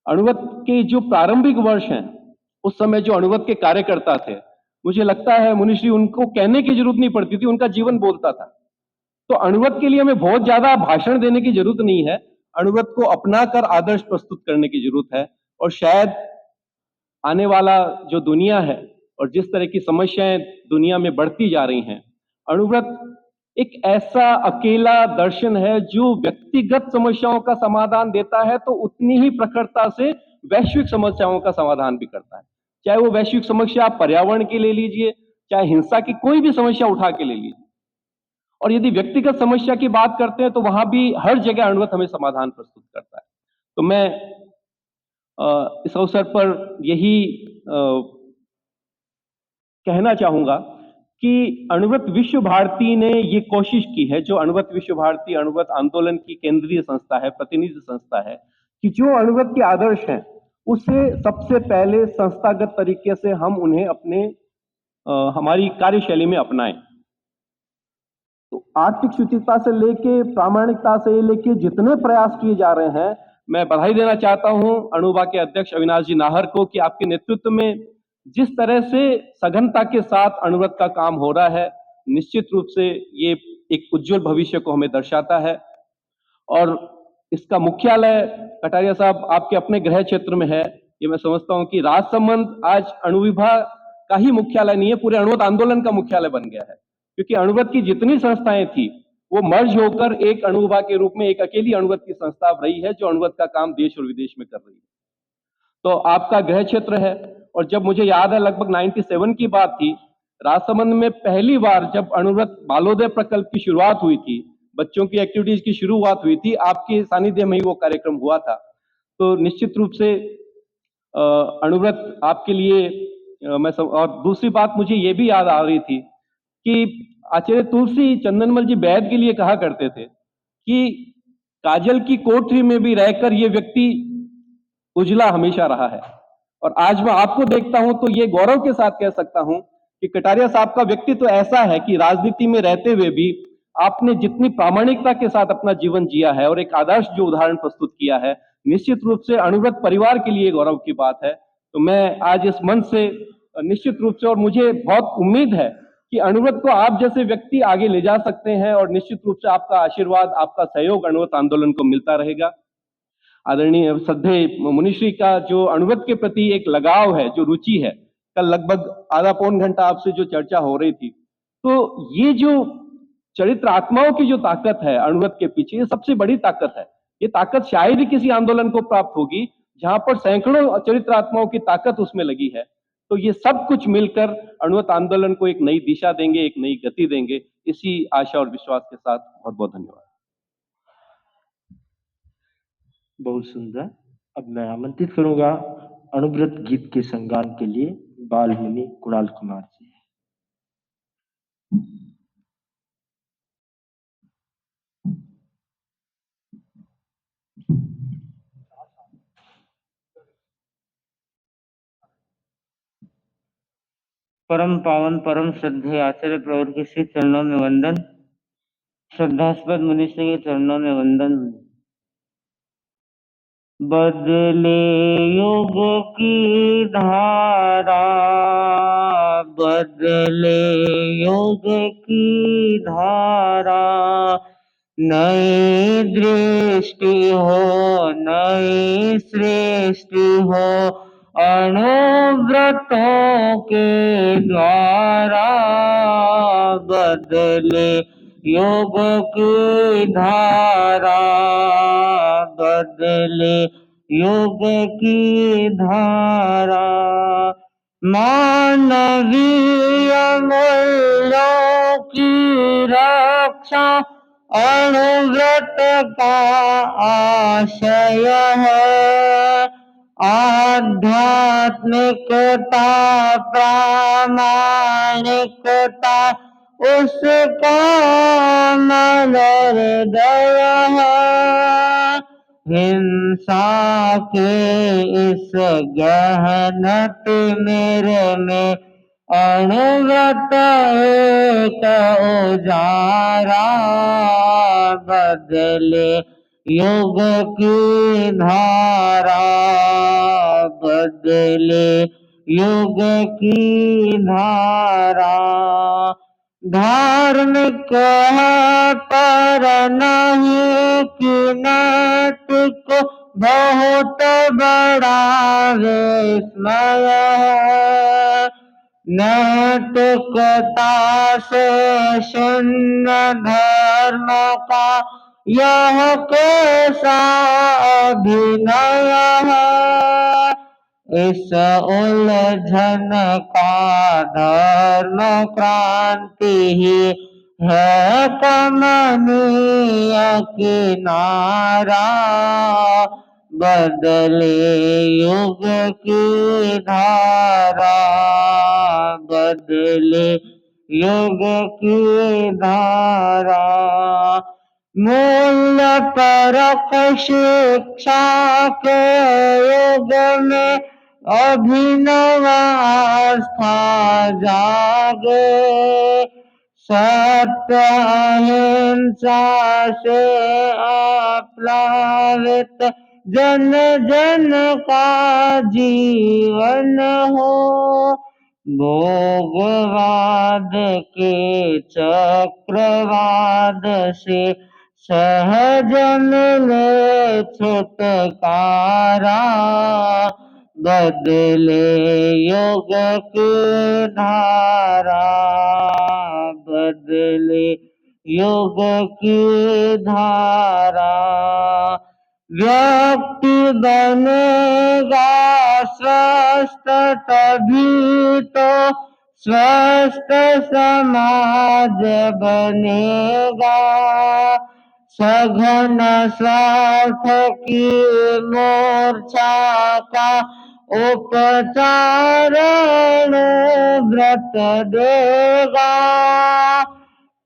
अणुव्रत के जो प्रारंभिक वर्ष हैं, उस समय जो अणुव्रत के कार्यकर्ता थे, मुझे लगता है मुनिश्री उनको कहने की जरूरत नहीं पड़ती थी, उनका जीवन बोलता था। तो अणुव्रत के लिए हमें बहुत ज्यादा भाषण देने की जरूरत नहीं है, अणुव्रत को अपनाकर आदर्श प्रस्तुत करने की जरूरत है। और शायद आने वाला जो दुनिया है और जिस तरह की समस्याएं दुनिया में बढ़ती जा रही हैं, अणुव्रत एक ऐसा अकेला दर्शन है जो व्यक्तिगत समस्याओं का समाधान देता है तो उतनी ही प्रखरता से वैश्विक समस्याओं का समाधान भी करता है। चाहे वो वैश्विक समस्या आप पर्यावरण की ले लीजिए, चाहे हिंसा की कोई भी समस्या उठा के ले लीजिए। और यदि व्यक्तिगत समस्या की बात करते हैं तो वहां भी हर जगह अणुव्रत हमें समाधान प्रस्तुत करता है। तो मैं इस अवसर पर यही कहना चाहूंगा कि अणुव्रत विश्व भारती ने ये कोशिश की है, जो अणुव्रत विश्व भारती अणुव्रत आंदोलन की केंद्रीय संस्था है, प्रतिनिधि संस्था है, कि जो अणुव्रत के आदर्श हैं उसे सबसे पहले संस्थागत तरीके से हम उन्हें अपने हमारी कार्यशैली में अपनाएं। तो आर्थिक शुचिता से लेके प्रामाणिकता से लेके जितने प्रयास किए जा रहे हैं, मैं बधाई देना चाहता हूं अणुबा के अध्यक्ष अविनाश जी नाहर को कि आपके नेतृत्व में जिस तरह से सघनता के साथ अणुव्रत का काम हो रहा है, निश्चित रूप से ये एक उज्जवल भविष्य को हमें दर्शाता है। और इसका मुख्यालय कटारिया साहब आपके अपने गृह क्षेत्र में है। ये मैं समझता हूं कि राजसमंद आज अणुविभाग का ही मुख्यालय नहीं है, पूरे अणुव्रत आंदोलन का मुख्यालय बन गया है, क्योंकि अणुव्रत की जितनी संस्थाएं थी वो मर्ज होकर एक अणुविभाग के रूप में एक अकेली अणुव्रत की संस्था रही है, जो अणुव्रत का काम देश और विदेश में कर रही है। तो आपका गृह क्षेत्र है, और जब मुझे याद है लगभग 97 की बात थी, राजसमंद में पहली बार जब अणुव्रत बालोदय प्रकल्प की शुरुआत हुई थी, बच्चों की एक्टिविटीज की शुरुआत हुई थी, आपके सानिध्य में ही वो कार्यक्रम हुआ था। तो निश्चित रूप से अणुव्रत आपके लिए और दूसरी बात मुझे ये भी याद आ रही थी कि आचार्य तुलसी चंदनमल जी बैद के लिए कहा करते थे कि काजल की कोठरी में भी रहकर ये व्यक्ति उजला हमेशा रहा है। और आज मैं आपको देखता हूं तो ये गौरव के साथ कह सकता हूं कि कटारिया साहब का व्यक्तित्व तो ऐसा है कि राजनीति में रहते हुए भी आपने जितनी प्रामाणिकता के साथ अपना जीवन जिया है और एक आदर्श जो उदाहरण प्रस्तुत किया है, निश्चित रूप से अणुव्रत परिवार के लिए गौरव की बात है। तो मैं आज इस मंच से निश्चित रूप से, और मुझे बहुत उम्मीद है कि अणुव्रत को आप जैसे व्यक्ति आगे ले जा सकते हैं, और निश्चित रूप से आपका आशीर्वाद, आपका सहयोग अणुव्रत आंदोलन को मिलता रहेगा। आदरणीय श्रद्धेय मुनिश्री का जो अणुव्रत के प्रति एक लगाव है, जो रुचि है, कल लगभग आधा पौन घंटा आपसे जो चर्चा हो रही थी, तो ये जो चरित्र आत्माओं की जो ताकत है अणुव्रत के पीछे, ये सबसे बड़ी ताकत है। ये ताकत शायद ही किसी आंदोलन को प्राप्त होगी जहां पर सैकड़ों चरित्र आत्माओं की ताकत उसमें लगी है। तो ये सब कुछ मिलकर अणुव्रत आंदोलन को एक नई दिशा देंगे, एक नई गति देंगे। इसी आशा और विश्वास के साथ बहुत बहुत धन्यवाद।
बहुत सुंदर। अब मैं आमंत्रित करूंगा अणुव्रत गीत के संगान के लिए बाल मुनि कुणाल कुमार जी।
परम पावन परम श्रद्धेय आचार्य प्रवर के श्री चरणों में वंदन, श्रद्धास्पद मुनिश्री के चरणों में वंदन। बदले युग की धारा, बदले युग की धारा, नई दृष्टि हो, नई सृष्टि हो, अणुव्रतों के द्वारा। बदले युग की धारा, बदले युग की धारा, मानवीय मूल्यों की रक्षा अणुव्रत का आशय है। आध्यात्मिकता प्रामाणिकता उसका हृदय है। हिंसा के इस गहन तिमिर में अणुव्रत एक उजारा। बदले युग की धारा, बदले युग की धारा, धार्मिक है पर नहीं कि नैतिक, बहुत बड़ा विस्मय है। नैतिकता से शून्य धर्म का यह कैसा अभिनय है। इस उलझन का धर्म क्रांति ही है कमनीय किनारा, बदले युग की धारा, बदले युग की धारा। मूल्य परक शिक्षा के युग में अभिनव आस्था जागे, सत्य अहिंसा से आप्लावित जन जन का जीवन हो, भोगवाद के चक्रवाद से सहज मिले छुटकारा, बदले युग की धारा, बदले युग की धारा। व्यक्ति बनेगा स्वस्थ तभी तो स्वस्थ समाज बनेगा, सघन स्वार्थ की मूर्छा का उपचार व्रत देगा,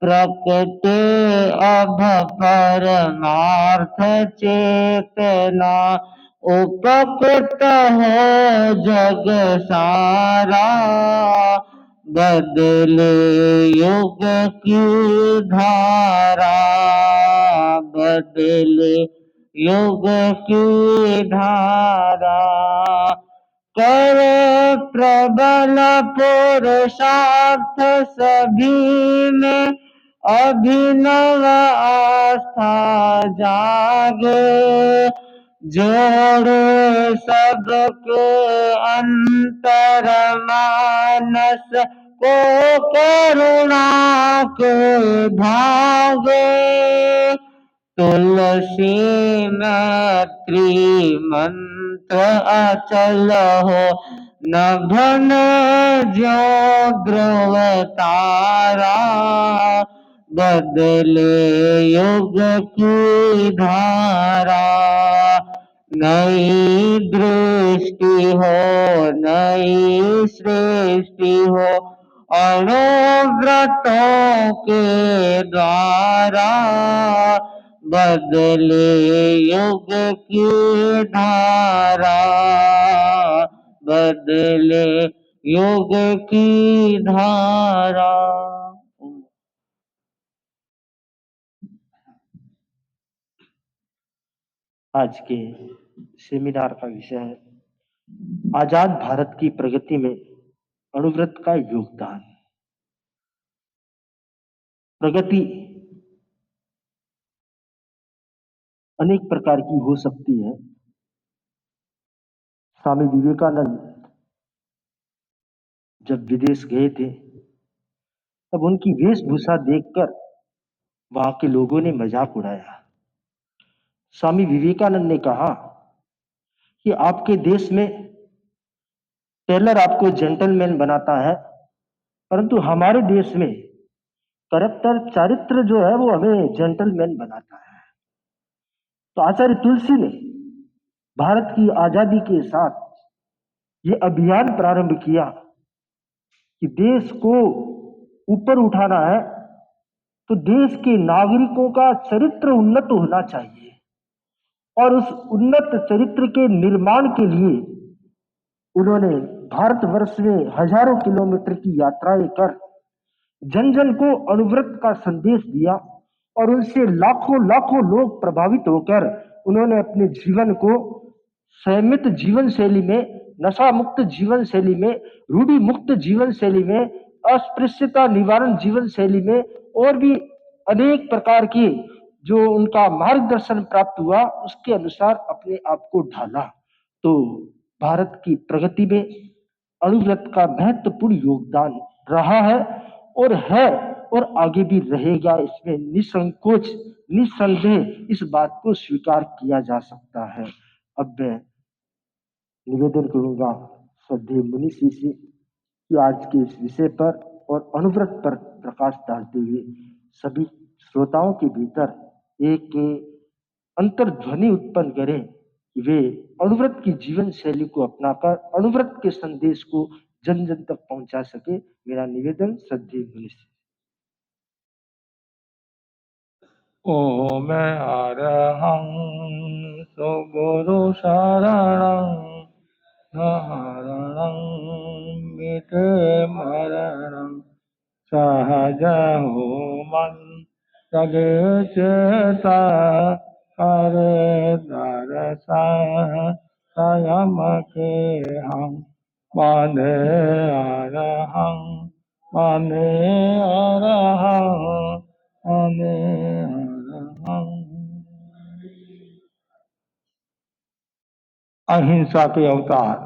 प्रकटे अब परमार्थ चेतना, उपकृत हो जग सारा, बदले युग की धारा, बदले युग की धारा। करे प्रबल पुरुषार्थ सभी में अभिनव आस्था जागे, जोड़े सबके अंतर मानस को करुणा के धागे, तुलसी मैत्री मंत्र अचल हो, नभन जो ध्रुव तारा, बदले युग की धारा। नई दृष्टि हो, नई सृष्टि हो, अनुव्रतों के द्वारा, बदले युग की धारा, बदले युग की धारा।
आज के सेमिनार का विषय है आजाद भारत की प्रगति में अणुव्रत का योगदान। प्रगति अनेक प्रकार की हो सकती है। स्वामी विवेकानंद जब विदेश गए थे तब उनकी वेशभूषा देखकर वहां के लोगों ने मजाक उड़ाया। स्वामी विवेकानंद ने कहा कि आपके देश में टेलर आपको जेंटलमैन बनाता है, परंतु हमारे देश में करैक्टर चरित्र जो है वो हमें जेंटलमैन बनाता है। तो आचार्य तुलसी ने भारत की आजादी के साथ ये अभियान प्रारंभ किया कि देश को ऊपर उठाना है तो देश के नागरिकों का चरित्र उन्नत होना चाहिए, और उस उन्नत चरित्र के निर्माण के लिए उन्होंने भारतवर्ष में हजारों किलोमीटर की यात्राएं कर जन जन को अणुव्रत का संदेश दिया, और उनसे लाखों लाखों लोग प्रभावित होकर उन्होंने अपने जीवन को संयमित जीवन शैली में, नशा मुक्त जीवन शैली में, रूढ़ि मुक्त जीवन शैली में, अस्पृश्यता निवारण जीवन शैली में और भी अनेक प्रकार की जो उनका मार्गदर्शन प्राप्त हुआ उसके अनुसार अपने आप को ढाला। तो भारत की प्रगति में अणुव्रत का महत्वपूर्ण योगदान रहा है और आगे भी रहेगा। इसमें निसंकोच निसंदेह इस बात को स्वीकार किया जा सकता है। अब मैं निवेदन करूंगा श्रद्धेय मुनिषी से कि आज के इस विषय पर और अनुव्रत पर प्रकाश डालते हुए सभी श्रोताओं के भीतर एक अंतर्ध्वनि उत्पन्न करें कि वे अनुव्रत की जीवन शैली को अपनाकर अनुव्रत के संदेश को जन जन तक पहुंचा सके। मेरा निवेदन श्रद्धेय मुनिषी।
ओम अरहं सुगुरु शरणं शरणं मिटे मरणं सहज हो मन सगे चेता करे दर्शन स्वयं के हम माने अरहं माने अरहं माने अरहं। अहिंसा के अवतार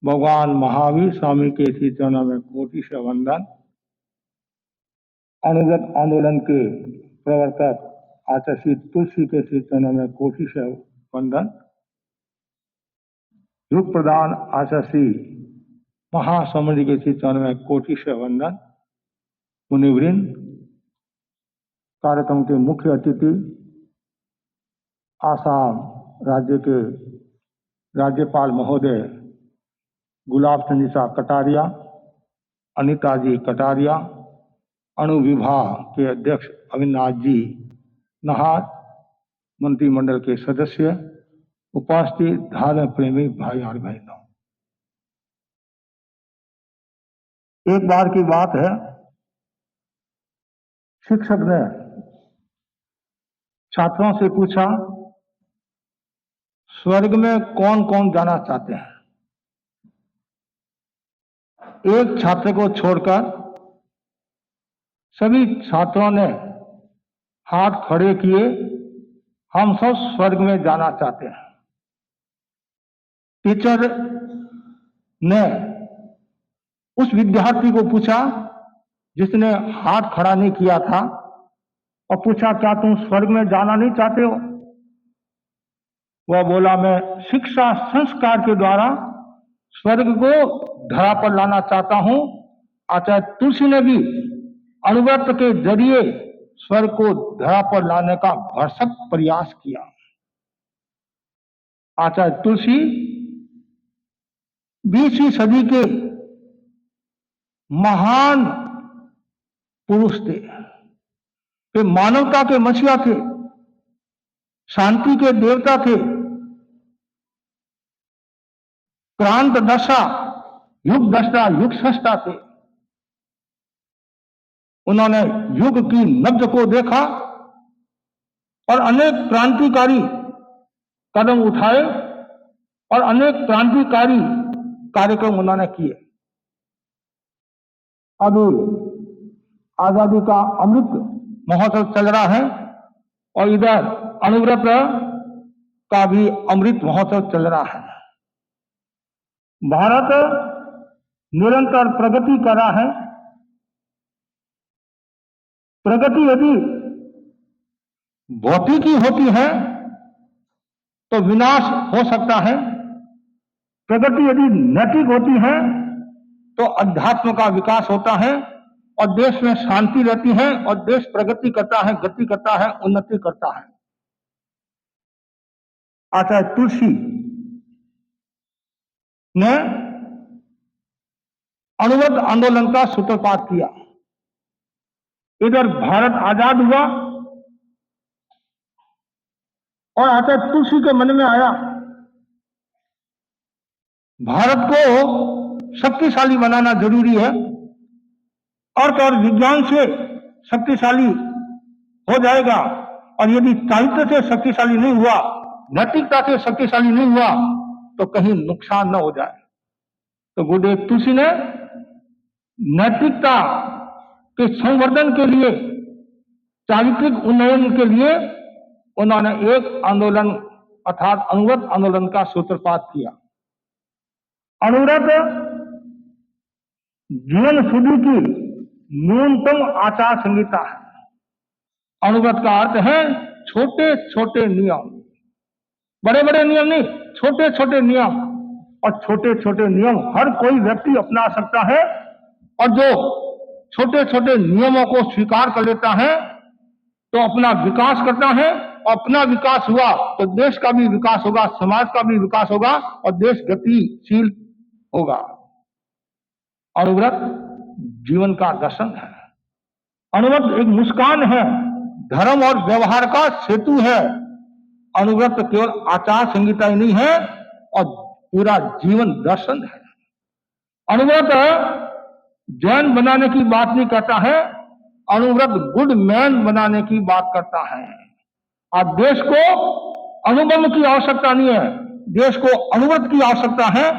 भगवान महावीर स्वामी के श्री चरणों में कोटि से वंदन। अनुगत आंदोलन के प्रवर्तक आचार्य श्री तुलसी के श्री चरणों में कोटि से वंदन। युग प्रधान आचार्य श्री महासमुद्र के श्री चरणों में कोटि से वंदन। मुनिवृंद, कार्यक्रम के मुख्य अतिथि आसाम राज्य के राज्यपाल महोदय गुलाब चंद कटारिया, अनिता जी कटारिया, अणु विभाग के अध्यक्ष अविनाश जी नहार, मंत्रिमंडल के सदस्य, उपस्थित धर्म प्रेमी भाई और बहनों, एक बार की बात है, शिक्षक ने छात्रों से पूछा, स्वर्ग में कौन कौन जाना चाहते हैं? एक छात्र को छोड़कर सभी छात्रों ने हाथ खड़े किए, हम सब स्वर्ग में जाना चाहते हैं। टीचर ने उस विद्यार्थी को पूछा जिसने हाथ खड़ा नहीं किया था और पूछा, क्या तुम स्वर्ग में जाना नहीं चाहते हो? वह बोला, मैं शिक्षा संस्कार के द्वारा स्वर्ग को धरा पर लाना चाहता हूं। आचार्य तुलसी ने भी अनुव्रत के जरिए स्वर्ग को धरा पर लाने का भरसक प्रयास किया। आचार्य तुलसी 20वीं सदी के महान पुरुष थे। वे मानवता के मसीहा थे, शांति के देवता थे, क्रांत दशा, युग दशा, युग सृष्टा थे। उन्होंने युग की नब्ज को देखा और अनेक क्रांतिकारी कदम उठाए और अनेक क्रांतिकारी कार्यक्रम उन्होंने किए। अभी आजादी का अमृत महोत्सव चल रहा है और इधर अनुव्रत का भी अमृत महोत्सव चल रहा है। भारत निरंतर प्रगति कर रहा है। प्रगति यदि भौतिकी होती है तो विनाश हो सकता है। प्रगति यदि नैतिक होती है तो अध्यात्म का विकास होता है और देश में शांति रहती है और देश प्रगति करता है, गति करता है, उन्नति करता है। आचार्य तुलसी ने अनुव्रत आंदोलन का सूत्रपात किया। इधर भारत आजाद हुआ और आचार्य तुलसी के मन में आया, भारत को शक्तिशाली बनाना जरूरी है। अर्थ और विज्ञान से शक्तिशाली हो जाएगा और यदि चारित्र से शक्तिशाली नहीं हुआ, नैतिकता से शक्तिशाली नहीं हुआ तो कहीं नुकसान न हो जाए। तो गुरुदेव तुलसी ने नैतिकता के संवर्धन के लिए, चारित्रिक उन्नयन के लिए उन्होंने एक आंदोलन अर्थात अनुव्रत आंदोलन का सूत्रपात किया। अनुव्रत जीवन शुद्धि की न्यूनतम आचार संहिता है। अनुव्रत का अर्थ है छोटे छोटे नियम, बड़े बड़े नियम नहीं, छोटे छोटे नियम, और छोटे छोटे नियम हर कोई व्यक्ति अपना सकता है, और जो छोटे छोटे नियमों को स्वीकार कर लेता है तो अपना विकास करता है, और अपना विकास हुआ तो देश का भी विकास होगा, समाज का भी विकास होगा, और देश गतिशील होगा। अनुव्रत जीवन का दर्शन है। अनुव्रत एक मुस्कान है, धर्म और व्यवहार का सेतु है। अनुव्रत केवल आचार संहिता ही नहीं है, और पूरा जीवन दर्शन है। अनुव्रत जैन बनाने की बात नहीं करता है, अनुव्रत गुड मैन बनाने की बात करता है। और देश को अनुबंध की आवश्यकता नहीं है, देश को अनुव्रत की आवश्यकता है।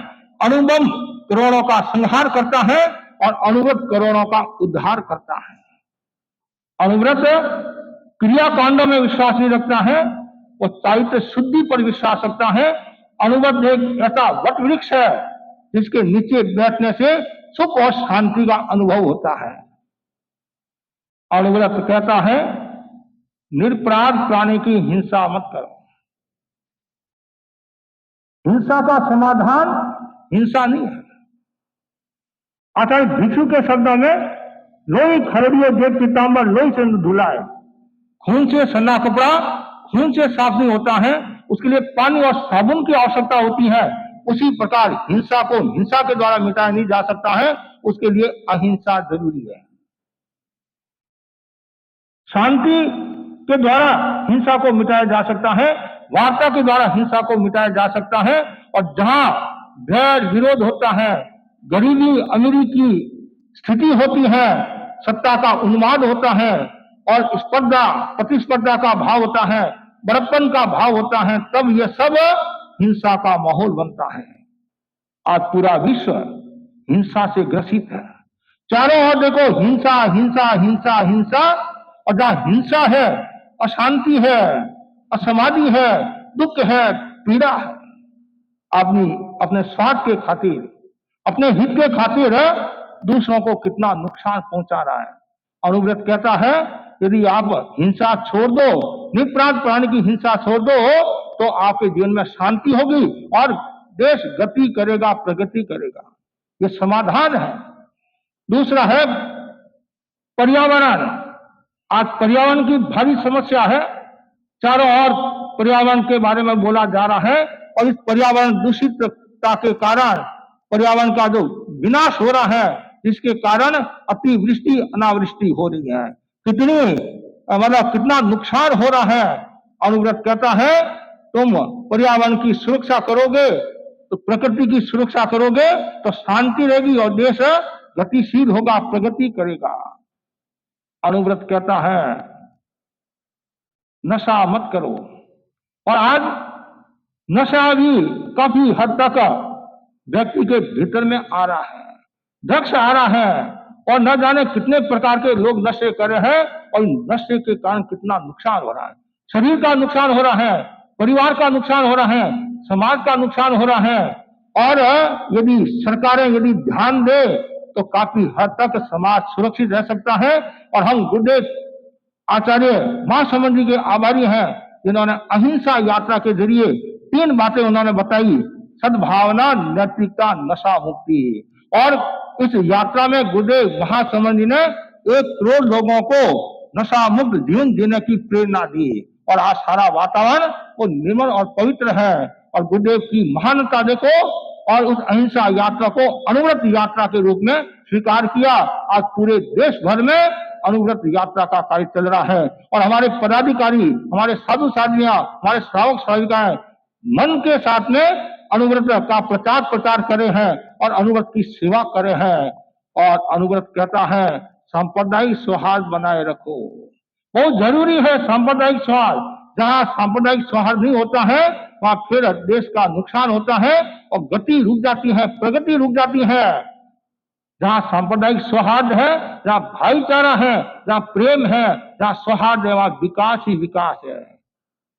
अनुबंध करोड़ों का संहार करता है, और अनुव्रत करोड़ों का उद्धार करता है। अनुव्रत क्रियाकांडों में विश्वास नहीं रखता है, वो चारित्र शुद्धि पर विश्वास रखता है। अनुव्रत एक ऐसा वट वृक्ष है जिसके नीचे बैठने से सुख और शांति का अनुभव होता है। अनुव्रत कहता है, निरपराध प्राणी की हिंसा मत करो। हिंसा का समाधान हिंसा नहीं है। आचार्य भिक्षु के शब्दों में, लोई खरड़िए जे पीताम्बर लोई से धुलाए। खून से सना कपड़ा खून से साफ नहीं होता है, उसके लिए पानी और साबुन की आवश्यकता होती है। उसी प्रकार हिंसा को हिंसा के द्वारा मिटाया नहीं जा सकता है, उसके लिए अहिंसा जरूरी है। शांति के द्वारा हिंसा को मिटाया जा सकता है, वार्ता के द्वारा हिंसा को मिटाया जा सकता है। और जहां वैर विरोध होता है, गरीबी अमीरी की स्थिति होती है, सत्ता का उन्माद होता है, और स्पर्धा प्रतिस्पर्धा का भाव होता है, बड़प्पन का भाव होता है, तब यह सब हिंसा का माहौल बनता है। आज पूरा विश्व हिंसा से ग्रसित है। चारों ओर देखो हिंसा हिंसा हिंसा हिंसा, और जहां हिंसा है अशांति है, असमाधि है, दुख है, पीड़ा है। आदमी अपने स्वार्थ के खातिर, अपने हित के खातिर दूसरों को कितना नुकसान पहुंचा रहा है। अनुव्रत कहता है, यदि आप हिंसा छोड़ दो, निरपराध प्राणी की हिंसा छोड़ दो, तो आपके जीवन में शांति होगी और देश गति करेगा, प्रगति करेगा। ये समाधान है। दूसरा है पर्यावरण। आज पर्यावरण की भारी समस्या है, चारों ओर पर्यावरण के बारे में बोला जा रहा है, और इस पर्यावरण दूषितता के कारण पर्यावरण का जो विनाश हो रहा है, जिसके कारण अतिवृष्टि अनावृष्टि हो रही है, कितना नुकसान हो रहा है। अनुव्रत कहता है, तुम पर्यावरण की सुरक्षा करोगे तो प्रकृति की सुरक्षा करोगे तो शांति रहेगी और देश गतिशील होगा, प्रगति करेगा। अनुव्रत कहता है, नशा मत करो। और आज नशा भी काफी हद तक व्यक्ति के भीतर में आ रहा है, ड्रग्स आ रहा है, और न जाने कितने प्रकार के लोग नशे कर रहे हैं, और नशे के कारण कितना नुकसान हो रहा है। शरीर का नुकसान हो रहा है, परिवार का नुकसान हो रहा है, समाज का नुकसान हो रहा है। और यदि सरकारें यदि ध्यान दे तो काफी हद तक समाज सुरक्षित रह सकता है। और हम गुरुदेव आचार्य महासमंद जी के आभारी हैं, जिन्होंने अहिंसा यात्रा के जरिए 3 बातें उन्होंने बताई: सद्भावना, नैतिकता, नशा मुक्ति। और इस यात्रा में गुरुदेव महासमंद जी ने 1 करोड़ लोगों को नशा मुक्त जीवन जीने की प्रेरणा दी, और आज सारा वातावरण वो निर्मल और पवित्र है। और गुरुदेव की महानता देखो, और उस अहिंसा यात्रा को अनुव्रत यात्रा के रूप में स्वीकार किया। आज पूरे देश भर में अनुव्रत यात्रा का कार्य चल रहा है, और हमारे पदाधिकारी, हमारे साधु साधियां, हमारे श्रावक श्राविकाएं मन के साथ में अनुव्रत का प्रचार करे हैं और अनुव्रत की सेवा करे हैं। और अनुव्रत कहता है, सांप्रदायिक सौहार्द बनाए रखो। बहुत जरूरी है सांप्रदायिक सौहार्द। जहां सांप्रदायिक सौहार्द नहीं होता है, वहां फिर देश का नुकसान होता है और गति रुक जाती है, प्रगति रुक जाती है। जहां सांप्रदायिक सौहार्द है, जहां भाईचारा है, जहां प्रेम है, जहां सौहार्द है, वहां विकास ही विकास है।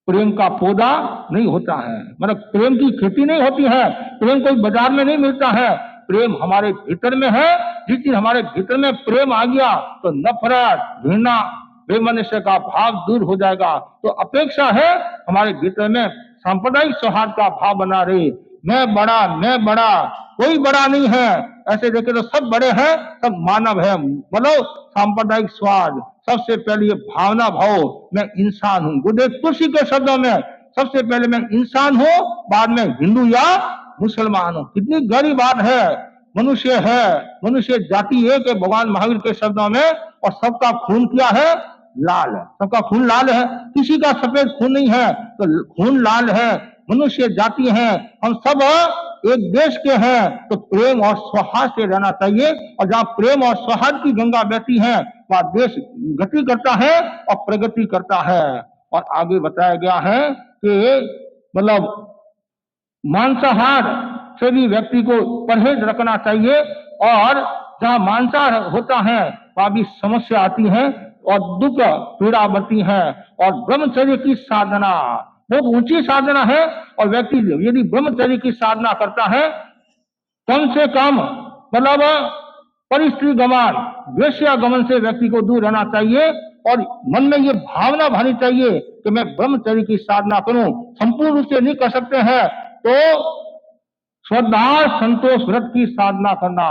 प्रेम का पौधा नहीं होता है, मतलब प्रेम की खेती नहीं होती है, प्रेम कोई बाजार में नहीं मिलता है। प्रेम हमारे भीतर में है। जिस दिन हमारे भीतर में प्रेम आ गया तो नफरत, घृणा, बेमनुष्य का भाव दूर हो जाएगा। तो अपेक्षा है हमारे भीतर में सांप्रदायिक सौहार्द का भाव बना रहे। मैं बड़ा, कोई बड़ा नहीं है। ऐसे देखे तो सब बड़े हैं, सब मानव है। मतलब सांप्रदायिक स्वाद, सबसे पहले ये भावना भाव, मैं इंसान हूँ। गुरुदेव तुलसी के शब्दों में सबसे पहले मैं इंसान हूँ, बाद में हिंदू या मुसलमान हूँ। कितनी गहरी बात है। मनुष्य जाति एक है भगवान महावीर के शब्दों में, और सबका खून क्या है? लाल है। सबका खून लाल है, किसी का सफेद खून नहीं है, तो खून लाल है। मनुष्य जाति है, हम सब एक देश के हैं, तो प्रेम और सौहार्द से रहना चाहिए। और जहाँ प्रेम और सौहार्द की गंगा बहती है, वहाँ देश गति करता है और प्रगति करता है। और आगे बताया गया है कि मतलब मांसाहार से भी व्यक्ति को परहेज रखना चाहिए। और जहाँ मांसाहार होता है वहाँ भी समस्या आती है और दुख पीड़ा बढ़ती है। और ब्रह्मचर्य की साधना बहुत ऊंची साधना है, और व्यक्ति यदि ब्रह्मचर्य की साधना करता है, कम से कम मतलब परिस्त्री गमन, वेश्या गमन से व्यक्ति को दूर रहना चाहिए। और मन में ये भावना भानी चाहिए कि मैं ब्रह्मचर्य की साधना करूं। संपूर्ण रूप से नहीं कर सकते हैं तो श्रद्धा संतोष व्रत की साधना करना,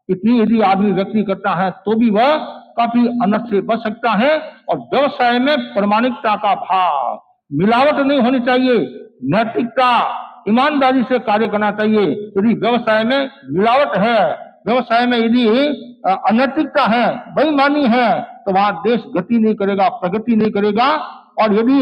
इतनी यदि आदमी व्यक्ति करता है तो भी वह काफी अनर्थ से बच सकता है। और व्यवसाय में प्रामाणिकता का भाव, मिलावट नहीं होनी चाहिए, नैतिकता ईमानदारी से कार्य करना चाहिए। यदि व्यवसाय में मिलावट है, व्यवसाय में यदि अनैतिकता है, बेईमानी है, तो वहां देश गति नहीं करेगा, प्रगति नहीं करेगा। और यदि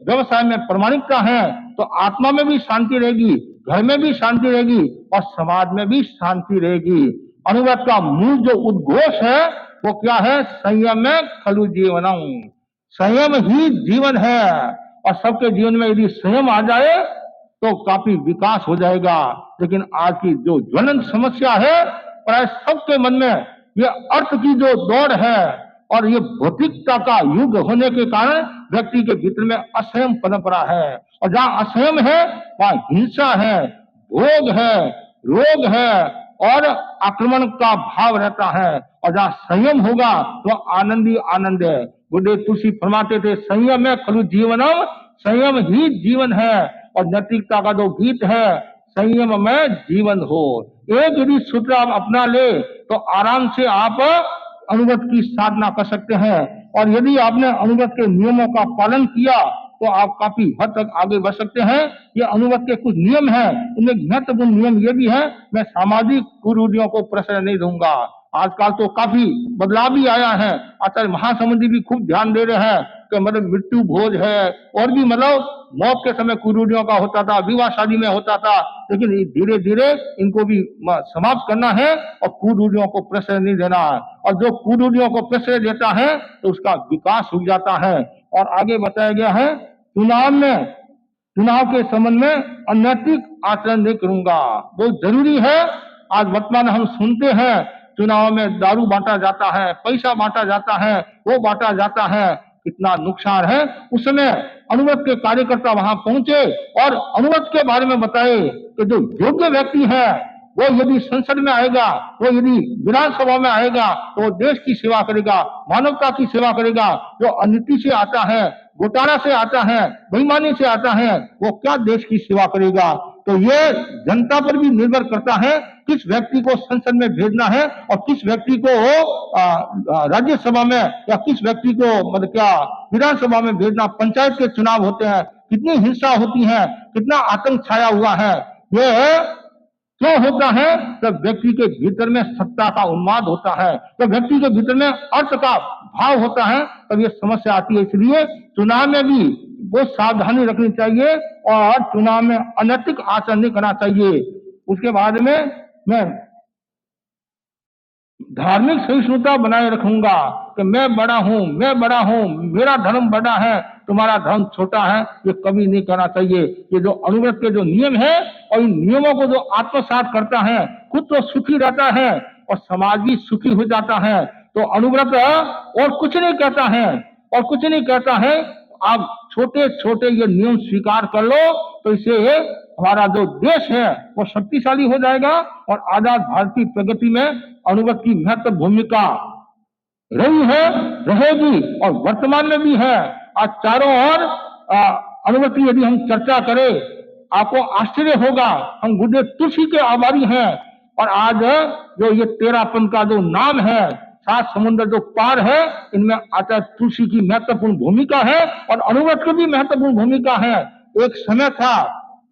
व्यवसाय में प्रामाणिकता है तो आत्मा में भी शांति रहेगी, घर में भी शांति रहेगी और समाज में भी शांति रहेगी। अनुव्रत का मूल जो उद्घोष है वो क्या है? संयम में खलु जीवनम, संयम ही जीवन है। और सबके जीवन में यदि संयम आ जाए तो काफी विकास हो जाएगा। लेकिन आज की जो ज्वलंत समस्या है, प्राय सबके मन में ये अर्थ की जो दौड़ है और ये भौतिकता का युग होने के कारण व्यक्ति के भीतर में असंयम पनप रहा है। और जहाँ असंयम है वहाँ हिंसा है, भोग है, रोग है और आक्रमण का भाव रहता है। और जहाँ संयम होगा तो आनंद ही आनंद है। गुरुदेव तुलसी फरमाते थे, संयम है खलु जीवनम, संयम ही जीवन है। और नैतिकता का जो गीत है, संयम में जीवन हो, एक यदि सूत्र आप अपना ले तो आराम से आप अनुव्रत की साधना कर सकते हैं। और यदि आपने अनुव्रत के नियमों का पालन किया तो आप काफी हद तक आगे बढ़ सकते हैं। ये अनुव्रत के कुछ नियम हैं, उनमें महत्वपूर्ण नियम ये भी है, मैं सामाजिक कुरूढ़ियों को प्रश्रय नहीं दूंगा। आजकल तो काफी बदलाव भी आया है। आचार्य महासमुद्री भी खूब ध्यान दे रहे हैं कि मतलब मृत्यु भोज है, और भी मतलब मौत के समय कुरूढ़ियों का होता था, विवाह शादी में होता था। लेकिन धीरे धीरे इनको भी समाप्त करना है और कुरूढ़ियों को प्रश्रय नहीं देना है। और जो कुरूढ़ियों को प्रश्रय देता है तो उसका विकास हो जाता है। और आगे बताया गया है, चुनाव के संबंध में अनैतिक आचरण नहीं करूंगा। बहुत जरूरी है। आज वर्तमान हम सुनते हैं चुनाव में दारू बांटा जाता है, पैसा बांटा जाता है, वो बांटा जाता है, कितना नुकसान है। उस समय अनुव्रत के कार्यकर्ता वहां पहुंचे और अनुव्रत के बारे में बताए कि जो योग्य व्यक्ति है वो यदि संसद में आएगा, वो यदि विधानसभा में आएगा तो वो देश की सेवा करेगा, मानवता की सेवा करेगा। जो अनिति से आता है, घोटाला से आता है, बेईमानी से आता है, वो क्या देश की सेवा करेगा? तो ये जनता पर भी निर्भर करता है किस व्यक्ति को संसद में भेजना है और किस व्यक्ति को राज्यसभा में या किस व्यक्ति को मतलब क्या विधानसभा में भेजना। पंचायत के चुनाव होते हैं, कितनी हिंसा होती है, कितना आतंक छाया हुआ है। ये क्यों होता है? जब व्यक्ति के भीतर में सत्ता का उन्माद होता है, जब व्यक्ति के भीतर में अर्थ का भाव होता है, तब ये समस्या आती है। इसलिए चुनाव में भी बहुत सावधानी रखनी चाहिए और चुनाव में अनैतिक आचरण नहीं करना चाहिए। उसके बाद में मैं धार्मिक सहिष्णुता बनाए रखूंगा कि मैं बड़ा हूं, मेरा धर्म बड़ा है, तुम्हारा धर्म छोटा है, ये कभी नहीं करना चाहिए। ये जो अनुव्रत के जो नियम है और इन नियमों को जो आत्मसात करता है, खुद तो सुखी रहता है और समाज भी सुखी हो जाता है। तो अनुव्रत और कुछ नहीं कहता है, आप छोटे छोटे ये नियम स्वीकार कर लो तो इससे हमारा जो देश है वो शक्तिशाली हो जाएगा और आजाद भारत की प्रगति में अनुव्रत की महत्वपूर्ण भूमिका रही है, रहेगी और वर्तमान में भी है। आज चारों ओर अनुव्रत की यदि हम चर्चा करें, आपको आश्चर्य होगा। हम गुरुदेव तुलसी के आभारी हैं। और आज जो ये 13 पंथ का जो नाम है, 7 समुद्र जो पार है, इनमें आचार्य तुलसी की महत्वपूर्ण भूमिका है और अनुव्रत की भी महत्वपूर्ण भूमिका है। एक समय था,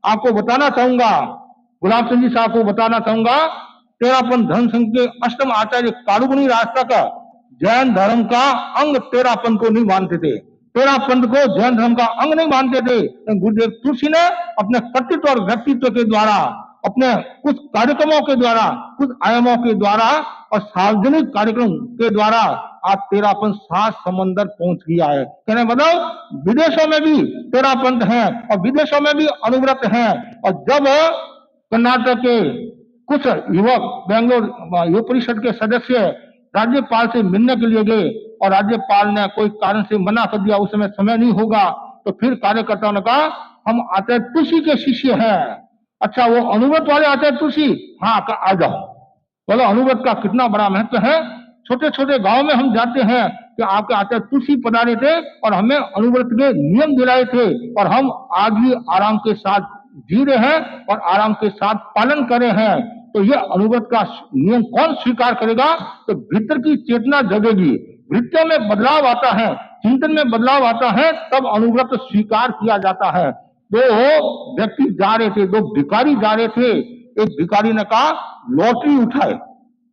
आपको बताना चाहूंगा, गुलाब चंद जी साहब को बताना चाहूंगा, 13 पंथ धर्म संघ के अष्टम आचार्य कारुगुणी रास्ता का जैन धर्म का अंग 13 पंथ को नहीं मानते थे। 13 पंथ को जैन धर्म का अंग नहीं मानते थे। गुरुदेव तुलसी ने अपने कर्तृत्व और व्यक्तित्व के द्वारा, अपने कुछ कार्यक्रमों के द्वारा, कुछ आयामों के द्वारा और सार्वजनिक कार्यक्रम के द्वारा आज 13 पंथ 7 समंदर पहुंच गया है। कहने मतलब विदेशों में भी 13 पंथ हैं और विदेशों में भी अनुव्रत हैं। और जब कर्नाटक के कुछ युवक बेंगलोर युवा परिषद के सदस्य राज्यपाल से मिलने के लिए गए और राज्यपाल ने कोई कारण से मना कर दिया, उस समय नहीं होगा, तो फिर कार्यकर्ताओं ने कहा हम आचार्य तुलसी के शिष्य हैं। अच्छा, वो अनुव्रत वाले आचार्य तुलसी? हाँ, आ जाओ। बोलो अनुव्रत का कितना बड़ा महत्व है। छोटे छोटे गांव में हम जाते हैं कि आपके आचार्य तुलसी पधारे थे और हमें अनुव्रत के नियम दिलाए थे और हम आज भी आराम के साथ जी रहे हैं और आराम के साथ पालन कर रहे हैं। तो ये अनुव्रत का नियम कौन स्वीकार करेगा? तो भीतर की चेतना जगेगी, वृत्तियों में बदलाव आता है, चिंतन में बदलाव आता है, तब अनुव्रत स्वीकार किया जाता है। दो व्यक्ति जा रहे थे, 2 भिखारी जा रहे थे। एक भिखारी ने कहा लॉटरी उठाए,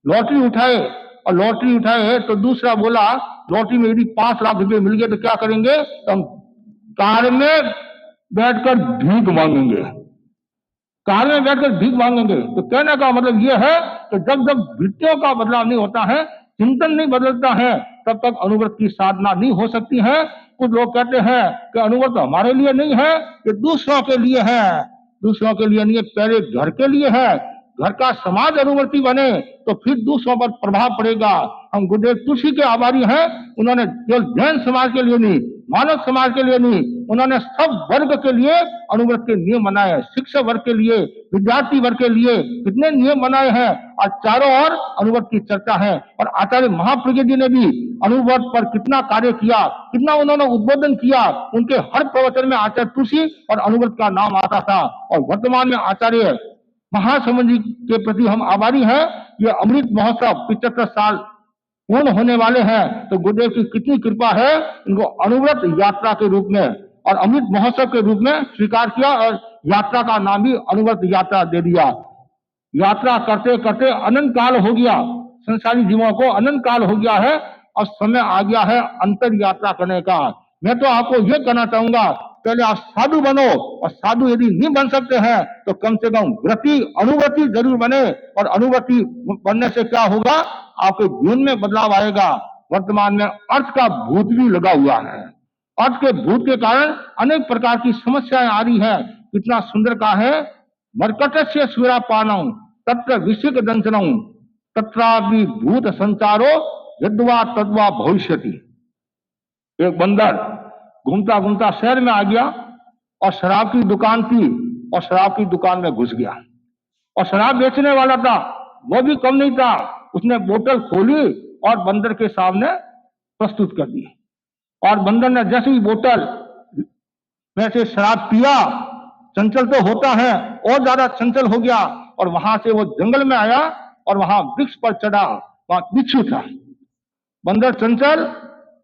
लॉटरी उठाए, और लॉटरी उठाए तो दूसरा बोला लॉटरी में यदि 5 लाख रुपए मिल गए तो क्या करेंगे? तो हम कार में बैठकर भीख मांगेंगे, कार में बैठकर भीख मांगेंगे। तो कहने का मतलब यह है कि जब जब वृत्तियों का बदलाव नहीं होता है, चिंतन नहीं बदलता है, तब तक अनुव्रत की साधना नहीं हो सकती है। कुछ लोग कहते हैं कि अनुव्रत हमारे लिए नहीं है, ये दूसरों के लिए है। दूसरों के लिए नहीं है, पहले घर के लिए है। घर का समाज अनुवर्ती बने तो फिर दूसरों पर प्रभाव पड़ेगा। हम गुरुदेव तुलसी के आभारी हैं। उन्होंने केवल जैन समाज के लिए नहीं, मानव समाज के लिए नहीं, उन्होंने सब वर्ग के लिए अनुव्रत के नियम बनाए। शिक्षक वर्ग के लिए, विद्यार्थी वर्ग के लिए कितने नियम बनाए हैं। आज चारों ओर अनुव्रत की चर्चा है। और आचार्य महाप्रज्ञ जी ने भी अनुव्रत पर कितना कार्य किया, कितना उन्होंने उद्बोधन किया। उनके हर प्रवचन में आचार्य तुलसी और अनुव्रत का नाम आता था। और वर्तमान में आचार्य महासमुद्र जी के प्रति हम आभारी हैं। ये अमृत महोत्सव 75 साल पूर्ण होने वाले हैं, तो गुरुदेव की कितनी कृपा है। इनको अनुव्रत यात्रा के रूप में और अमृत महोत्सव के रूप में स्वीकार किया और यात्रा का नाम भी अनुव्रत यात्रा दे दिया। यात्रा करते करते अनंत काल हो गया, संसारी जीवों को अनंत काल हो गया है और समय आ गया है अंतर यात्रा करने का। मैं तो आपको यह कहना चाहूंगा, पहले आप साधु बनो, और साधु यदि नहीं बन सकते हैं तो कम से कम व्रती अनुव्रती जरूर बने। और अनुव्रती बनने से क्या होगा? आपके जीवन में बदलाव आएगा। वर्तमान में अर्थ का भूत भी लगा हुआ है। अर्थ के भूत के कारण अनेक प्रकार की समस्याएं आ रही है। कितना सुंदर का है, मरकटस्य सुरापानम तत्र विशिक दंशनम तत्रापि भूत संचारो यद्वा तद्वा भविष्यति। एक बंदर घूमता घूमता शहर में आ गया और शराब की दुकान थी और शराब की दुकान में घुस गया। और शराब बेचने वाला था, वो भी कम नहीं था, उसने बोतल खोली और बंदर के सामने प्रस्तुत कर दी। और बंदर ने जैसे ही बोतल में से शराब पिया, चंचल तो होता है, और ज्यादा चंचल हो गया। और वहां से वो जंगल में आया और वहां वृक्ष पर चढ़ा, वहां बिच्छू था। बंदर चंचल,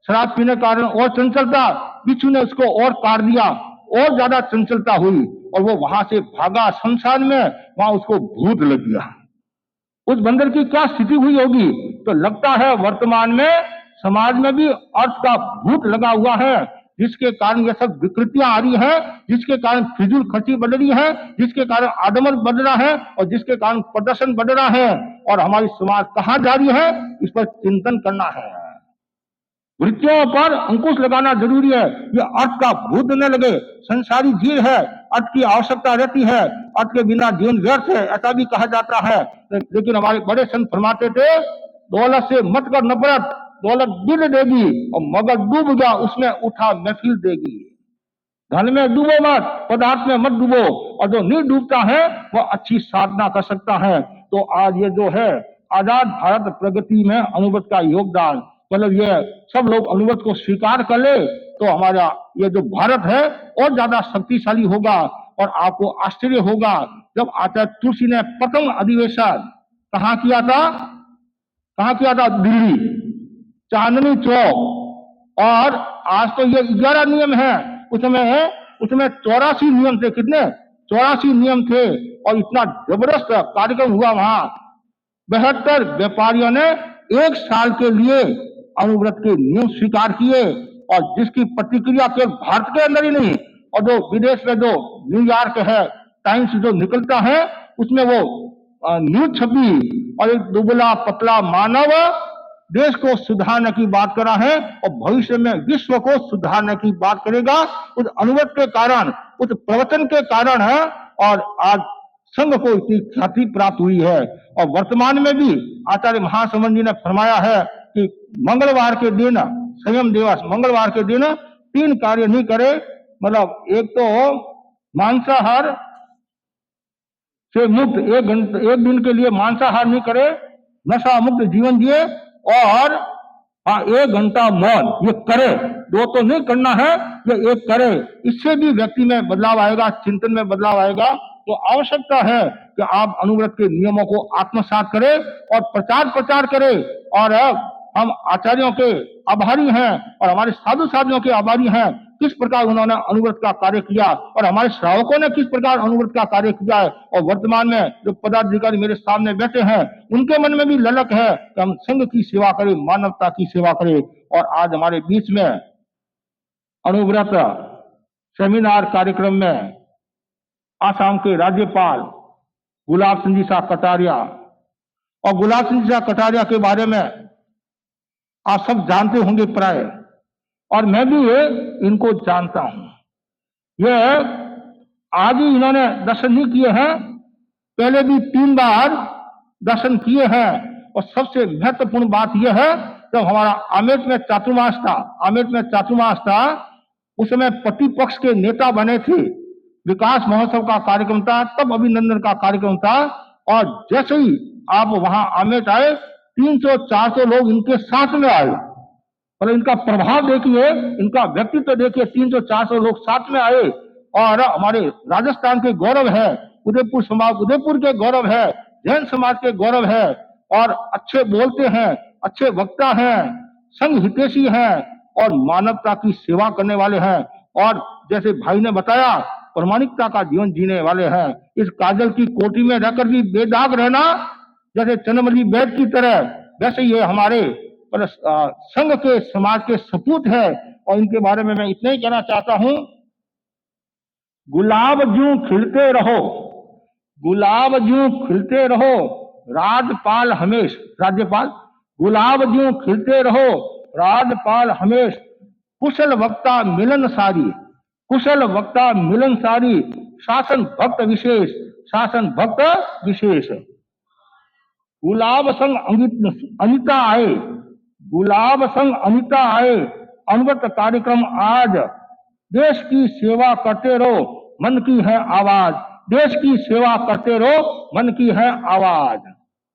शराब पीने के कारण और चंचल था, बिच्छू ने उसको और काट दिया, और ज्यादा चंचलता हुई और वो वहां से भागा शमशान में। वहां उसको भूत लग गया। उस बंदर की क्या स्थिति हुई होगी? तो लगता है वर्तमान में समाज में भी अर्थ का भूत लगा हुआ है, जिसके कारण ये सब विकृतियां आ रही हैं, जिसके कारण फिजूल खर्ची बढ़ रही है, जिसके कारण आडंबर बढ़ रहा है और जिसके कारण प्रदर्शन बढ़ रहा है। और हमारी समाज कहाँ जा रही है, इस पर चिंतन करना है। वृत्तियों पर अंकुश लगाना जरूरी है। ये अर्थ का भूत न लगे। संसारी जीव है, अर्थ की आवश्यकता रहती है, अर्थ के बिना जीवन व्यर्थ है, ऐसा भी कहा जाता है। लेकिन हमारे बड़े संत फरमाते थे, दौलत से मत कर नफरत, दौलत दिल देगी, और मगर डूब गया उसमें उठा महफिल देगी। धन में डूबो मत, पदार्थ में मत डूबो, और जो नहीं डूबता है वो अच्छी साधना कर सकता है। तो आज ये जो है आजाद भारत प्रगति में अनुव्रत का योगदान, मतलब ये सब लोग अनुव्रत को स्वीकार कर ले तो हमारा ये जो भारत है और ज्यादा शक्तिशाली होगा। और आपको आश्चर्य होगा, जब आचार्य तुलसी ने प्रथम अधिवेशन कहाँ किया था? दिल्ली, चांदनी चौक। और आज तो ये 11 नियम है, उसमें 84 नियम थे। कितने? 84 नियम थे। और इतना जबरदस्त कार्यक्रम हुआ वहां। 72 व्यापारियों ने 1 साल के लिए अनुव्रत के नियम स्वीकार किए। और जिसकी प्रतिक्रिया केवल भारत के अंदर ही नहीं, और जो विदेश में जो न्यूयॉर्क है, टाइम्स जो निकलता है, उसमें वो न्यूज छपी। और एक दुबला पतला मानव देश को सुधारने की बात करा है और भविष्य में विश्व को सुधारने की बात करेगा, उस अनुव्रत के कारण, उस प्रवचन के कारण है। और आज संघ को इतनी ख्याति प्राप्त हुई है। और वर्तमान में भी आचार्य महासमंद जी ने फरमाया है कि मंगलवार के दिन, संयम दिवस, मंगलवार के दिन 3 कार्य नहीं करे। मतलब एक तो मांसाहार से मुक्त, एक दिन के लिए मांसाहार नहीं करे, नशा मुक्त जीवन जिए, और 1 घंटा मौन ये करे। 2 तो नहीं करना है, ये 1 करे। इससे भी व्यक्ति में बदलाव आएगा, चिंतन में बदलाव आएगा। तो आवश्यकता है कि आप अनुव्रत के नियमों को आत्मसात करें और प्रचार करें। और हम आचार्यों के आभारी हैं और हमारे साधु साधियों के आभारी हैं, किस प्रकार उन्होंने अनुव्रत का कार्य किया और हमारे श्रावकों ने किस प्रकार अनुव्रत का कार्य किया है। और वर्तमान में जो पदाधिकारी मेरे सामने बैठे हैं, उनके मन में भी ललक है कि हम संघ की सेवा करें, मानवता की सेवा करें। और आज हमारे बीच में अनुव्रत सेमिनार कार्यक्रम में आसाम के राज्यपाल गुलाब सिंह जी शाह कटारिया, और गुलाब सिंह जी शाह कटारिया के बारे में आप सब जानते होंगे प्राय, और मैं भी इनको जानता हूं। ये आज ही इन्होंने दर्शन नहीं किए हैं, पहले भी 3 बार दर्शन किए हैं। और सबसे महत्वपूर्ण बात यह है, जब हमारा आमेट में चातुर्मास था, उस समय प्रतिपक्ष के नेता बने थे, विकास महोत्सव का कार्यक्रम था, तब अभिनंदन का कार्यक्रम था। और जैसे ही आप वहां आमेट आए, 300-400 लोग इनके साथ में आए। और इनका प्रभाव देखिए, इनका व्यक्तित्व देखिए, 300-400 लोग साथ में आए। और हमारे राजस्थान के गौरव है, उदयपुर समाज, उदयपुर के गौरव है, जैन समाज के गौरव है। और अच्छे बोलते हैं, अच्छे वक्ता हैं, संघ हितैषी हैं और मानवता की सेवा करने वाले हैं। और जैसे भाई ने बताया, प्रामाणिकता का जीवन जीने वाले हैं। इस काजल की कोटि में रहकर भी बेदाग रहना, जैसे चंद्रमणि बैद की तरह, वैसे ये हमारे संघ के समाज के सपूत है। और इनके बारे में मैं इतना ही कहना चाहता हूं, गुलाब ज्यों खिलते रहो, गुलाब ज्यों खिलते रहो, राजपाल हमेश, राज्यपाल, गुलाब ज्यों खिलते रहो, राजपाल हमेश, कुशल वक्ता मिलनसारी, कुशल वक्ता मिलनसारी, शासन भक्त विशेष, शासन भक्त विशेष। गुलाब संग अनिता आए, गुलाब संग अनिता आए, अनुव्रत कार्यक्रम आज, देश की सेवा करते रहो, मन की है आवाज, देश की सेवा करते रहो, मन की है आवाज।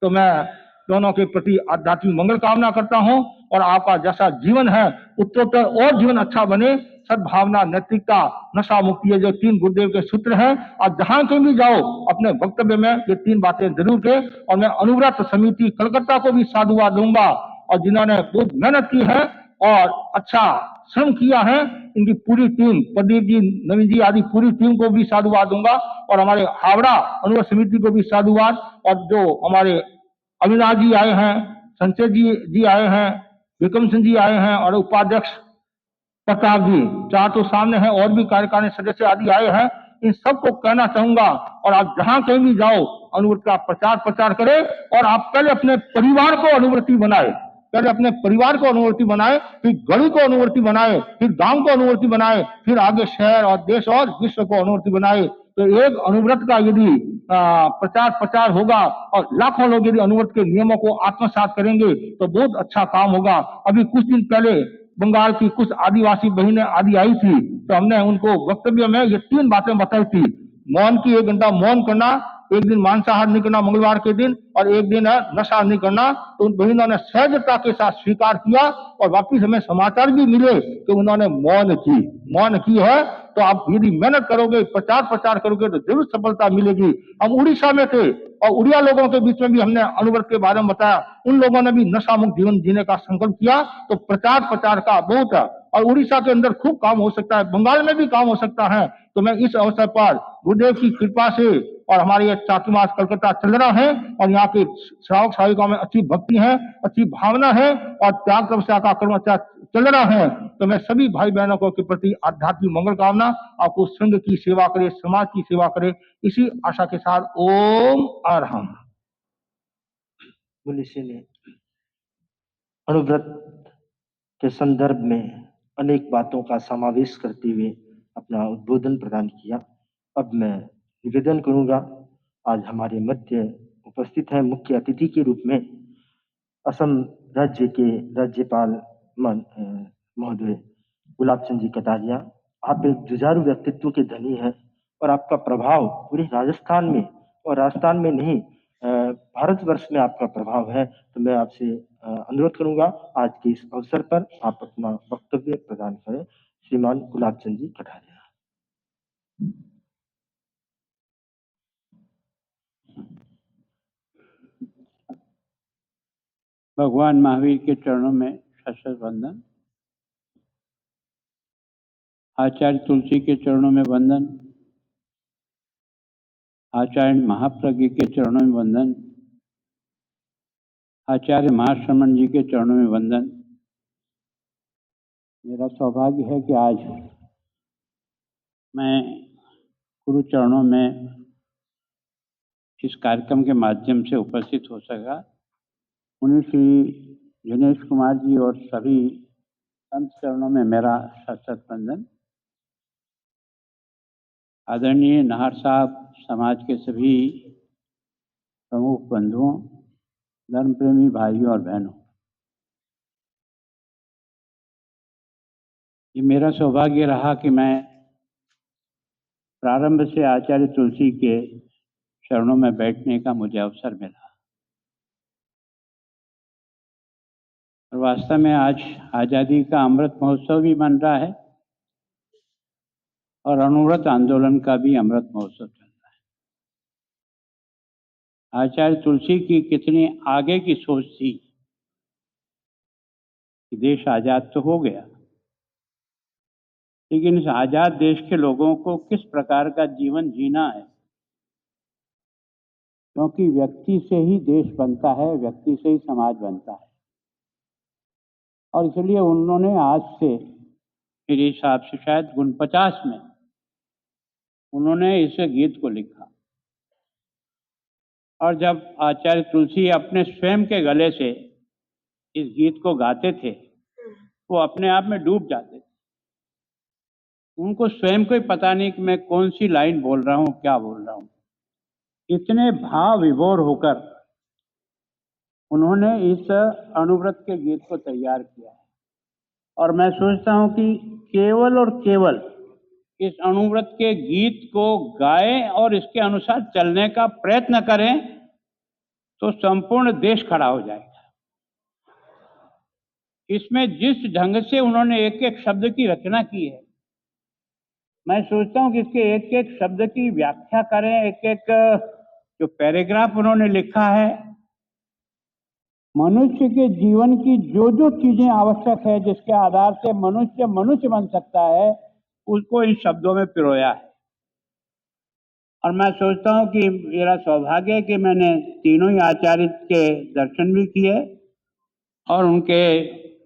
तो मैं दोनों के प्रति आध्यात्मिक मंगल कामना करता हूं और आपका जैसा जीवन है उत्तरोत्तर और जीवन अच्छा बने। सद्भावना, नैतिकता, नशा मुक्ति, ये जो 3 गुरुदेव के सूत्र हैं, आप जहां कहीं भी जाओ अपने वक्तव्य में ये 3 बातें जरूर करें। और मैं अनुव्रत समिति कलकत्ता को भी साधुवाद दूंगा, और जिन्होंने बहुत मेहनत की है और अच्छा श्रम किया है, इनकी पूरी टीम, प्रदीप जी, नवीन जी आदि पूरी टीम को भी साधुवाद दूंगा। और हमारे हावड़ा अनुव्रत समिति को भी साधुवाद। और जो हमारे अविनाश जी आए हैं, संजय जी आए हैं, विक्रम सिंह जी आए हैं, और उपाध्यक्ष प्रताप जी, 4 तो सामने हैं, और भी कार्यकारिणी सदस्य आदि आए हैं। इन सबको कहना चाहूंगा, और आप जहां कहीं भी जाओ अनुव्रत का प्रचार करें। और आप पहले अपने परिवार को अनुवर्ती बनाए, पहले अपने परिवार को अनुवर्ती बनाए, फिर गली को अनुवर्ती बनाए, फिर गांव को अनुवर्ती बनाए, फिर आगे शहर और देश और विश्व को अनुवर्ती बनाए। तो एक अनुव्रत का यदि प्रचार होगा और लाखों लोग यदि अनुव्रत के नियमों को आत्मसात करेंगे तो बहुत अच्छा काम होगा। अभी कुछ दिन पहले बंगाल की कुछ आदिवासी बहनें आदि आई थी, तो हमने उनको वक्तव्य में ये 3 बातें बताई थी। मौन की 1 घंटा मौन करना, एक दिन मांसाहार नहीं करना मंगलवार के दिन, और एक दिन है नशा नहीं करना। तो उन बहनों ने सहजता के साथ स्वीकार किया, और वापिस हमें समाचार भी मिले कि उन्होंने मौन की है। तो आप यदि मेहनत करोगे, प्रचार करोगे तो जरूर सफलता मिलेगी। हम उड़ीसा में थे, और उड़िया लोगों के बीच में भी हमने अनुव्रत के बारे में बताया। उन लोगों ने भी नशा मुक्त जीवन जीने का संकल्प किया। तो प्रचार का बहुत है, और उड़ीसा के अंदर खूब काम हो सकता है, बंगाल में भी काम हो सकता है। तो मैं इस अवसर पर गुरुदेव की कृपा से, और हमारे ये चातुर्मास कलकत्ता चल रहा है, और यहाँ के श्रावक श्राविकाओं में अच्छी भक्ति है, अच्छी भावना है, और त्याग तपस्या का कर्म अच्छा चल रहा है। तो मैं सभी भाई बहनों को के प्रति आध्यात्मिक मंगल कामना, आपको संघ की सेवा करे, समाज की सेवा करे, इसी आशा के साथ ओम अरहम।
मुनिषी ने अनुव्रत के संदर्भ में अनेक बातों का समावेश करते हुए अपना उद्बोधन प्रदान किया। अब मैं निवेदन करूंगा, आज हमारे मध्य उपस्थित है मुख्य अतिथि के रूप में असम राज्य के राज्यपाल महोदय गुलाब चंद जी कटारिया। आप एक जुझारू व्यक्तित्व के धनी हैं, और आपका प्रभाव पूरे राजस्थान में, और राजस्थान में नहीं भारतवर्ष में आपका प्रभाव है। तो मैं आपसे अनुरोध करूंगा, आज के इस अवसर पर आप अपना वक्तव्य प्रदान करें। श्रीमान गुलाब चंद जी कटारिया।
भगवान महावीर के चरणों में शत वंदन, आचार्य तुलसी के चरणों में वंदन, आचार्य महाप्रज्ञ के चरणों में वंदन, आचार्य महाश्रमण जी के चरणों में वंदन। मेरा सौभाग्य है कि आज मैं गुरु चरणों में इस कार्यक्रम के माध्यम से उपस्थित हो सका। उन्हीं श्री दिनेश कुमार जी और सभी संत चरणों में मेरा शत वंदन। आदरणीय नाहर साहब, समाज के सभी प्रमुख बंधुओं, धर्म प्रेमी भाइयों और बहनों, ये मेरा सौभाग्य रहा कि मैं प्रारंभ से आचार्य तुलसी के चरणों में बैठने का मुझे अवसर मिला। और वास्तव में आज आज़ादी का अमृत महोत्सव भी बन रहा है, और अनुव्रत आंदोलन का भी अमृत महोत्सव चल रहा है। आचार्य तुलसी की कितनी आगे की सोच थी कि देश आज़ाद तो हो गया, लेकिन इस आज़ाद देश के लोगों को किस प्रकार का जीवन जीना है, क्योंकि व्यक्ति से ही देश बनता है, व्यक्ति से ही समाज बनता है। और इसलिए उन्होंने आज से, मेरे हिसाब से शायद 49 में उन्होंने इस गीत को लिखा। और जब आचार्य तुलसी अपने स्वयं के गले से इस गीत को गाते थे, वो अपने आप में डूब जाते थे। उनको स्वयं को ही पता नहीं कि मैं कौन सी लाइन बोल रहा हूँ, क्या बोल रहा हूँ। इतने भाव विभोर होकर उन्होंने इस अनुव्रत के गीत को तैयार किया है। और मैं सोचता हूँ कि केवल और केवल इस अनुव्रत के गीत को गाएं और इसके अनुसार चलने का प्रयत्न करें तो संपूर्ण देश खड़ा हो जाएगा। इसमें जिस ढंग से उन्होंने एक एक शब्द की रचना की है, मैं सोचता हूँ कि इसके एक एक शब्द की व्याख्या करें। एक एक जो पैराग्राफ उन्होंने लिखा है, मनुष्य के जीवन की जो जो चीजें आवश्यक है, जिसके आधार से मनुष्य मनुष्य बन सकता है, उसको इन शब्दों में पिरोया है। और मैं सोचता हूँ कि मेरा सौभाग्य है कि मैंने तीनों ही आचार्य के दर्शन भी किए, और उनके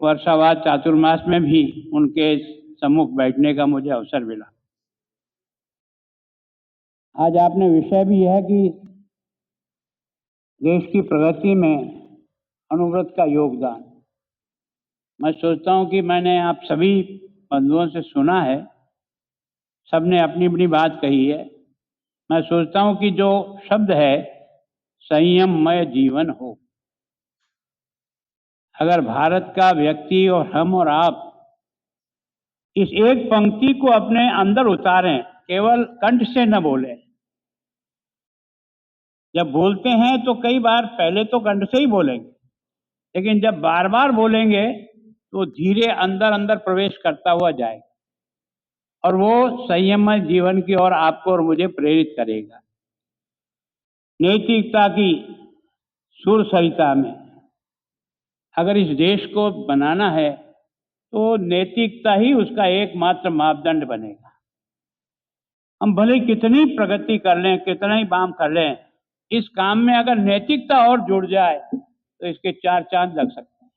वर्षावार चातुर्मास में भी उनके सम्मुख बैठने का मुझे अवसर मिला। आज आपने विषय भी है कि देश की प्रगति में अनुव्रत का योगदान। मैं सोचता हूँ कि मैंने आप सभी बंधुओं से सुना है, सबने अपनी अपनी बात कही है। मैं सोचता हूँ कि जो शब्द है संयममय जीवन हो, अगर भारत का व्यक्ति और हम और आप इस एक पंक्ति को अपने अंदर उतारें, केवल कंठ से न बोले, जब बोलते हैं तो कई बार पहले तो कंठ से ही बोलेंगे, लेकिन जब बार बार बोलेंगे तो धीरे अंदर अंदर प्रवेश करता हुआ जाएगा और वो संयममय जीवन की ओर आपको और मुझे प्रेरित करेगा। नैतिकता की सुर सरिता में अगर इस देश को बनाना है तो नैतिकता ही उसका एकमात्र मापदंड बनेगा। हम भले कितनी प्रगति कर लें, कितना ही काम कर लें, इस काम में अगर नैतिकता और जुड़ जाए तो इसके 4 चांद लग सकते हैं।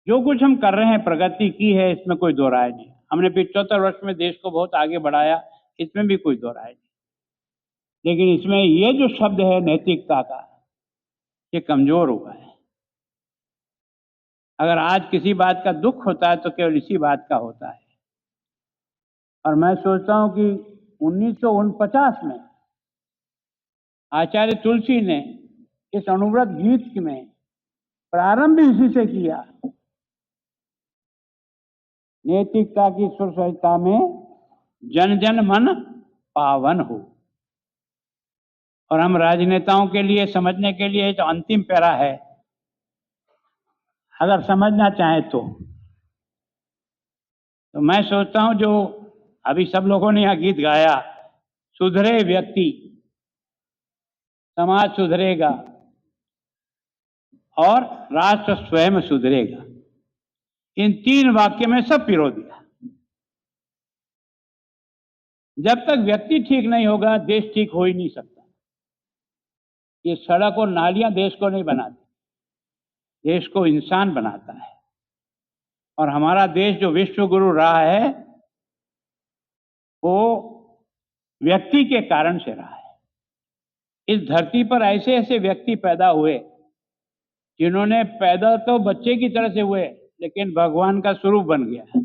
जो कुछ हम कर रहे हैं प्रगति की है, इसमें कोई दो राय नहीं। हमने 75 वर्ष में देश को बहुत आगे बढ़ाया, इसमें भी कोई दो राय नहीं। लेकिन इसमें ये जो शब्द है नैतिकता का, ये कमजोर हुआ है। अगर आज किसी बात का दुख होता है तो केवल इसी बात का होता है। और मैं सोचता हूं कि 1949 में आचार्य तुलसी ने इस अनुव्रत गीत में प्रारंभ भी इसी से किया। नैतिकता की सुर सरिता में जन जन मन पावन हो। और हम राजनेताओं के लिए समझने के लिए जो अंतिम पैरा है, अगर समझना चाहें तो मैं सोचता हूं जो अभी सब लोगों ने यहां गीत गाया, सुधरे व्यक्ति समाज सुधरेगा और राष्ट्र स्वयं सुधरेगा। इन 3 वाक्य में सब पिरो दिया। जब तक व्यक्ति ठीक नहीं होगा देश ठीक हो ही नहीं सकता। ये सड़क और नालियां देश को नहीं बनाती, देश को इंसान बनाता है। और हमारा देश जो विश्व गुरु रहा है वो व्यक्ति के कारण से रहा है। इस धरती पर ऐसे ऐसे व्यक्ति पैदा हुए जिन्होंने पैदा तो बच्चे की तरह से हुए लेकिन भगवान का स्वरूप बन गया।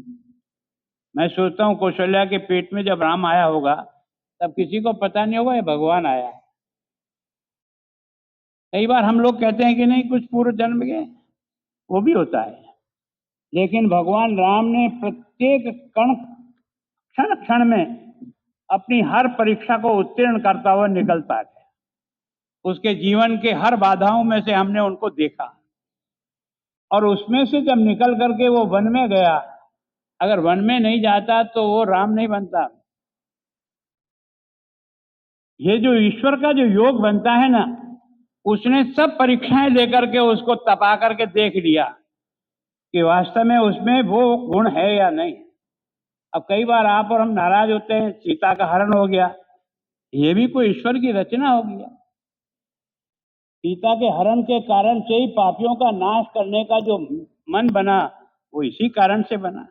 मैं सोचता हूं कौशल्या के पेट में जब राम आया होगा तब किसी को पता नहीं होगा ये भगवान आया है। कई बार हम लोग कहते हैं कि नहीं कुछ पूर्व जन्म के, वो भी होता है, लेकिन भगवान राम ने प्रत्येक क्षण क्षण में अपनी हर परीक्षा को उत्तीर्ण करता हुआ निकलता है। उसके जीवन के हर बाधाओं में से हमने उनको देखा और उसमें से जब निकल करके वो वन में गया, अगर वन में नहीं जाता तो वो राम नहीं बनता। ये जो ईश्वर का जो योग बनता है ना, उसने सब परीक्षाएं लेकर के उसको तपा करके देख लिया कि वास्तव में उसमें वो गुण है या नहीं। अब कई बार आप और हम नाराज होते हैं, सीता का हरण हो गया, ये भी कोई ईश्वर की रचना हो गया। सीता के हरण के कारण से ही पापियों का नाश करने का जो मन बना वो इसी कारण से बना।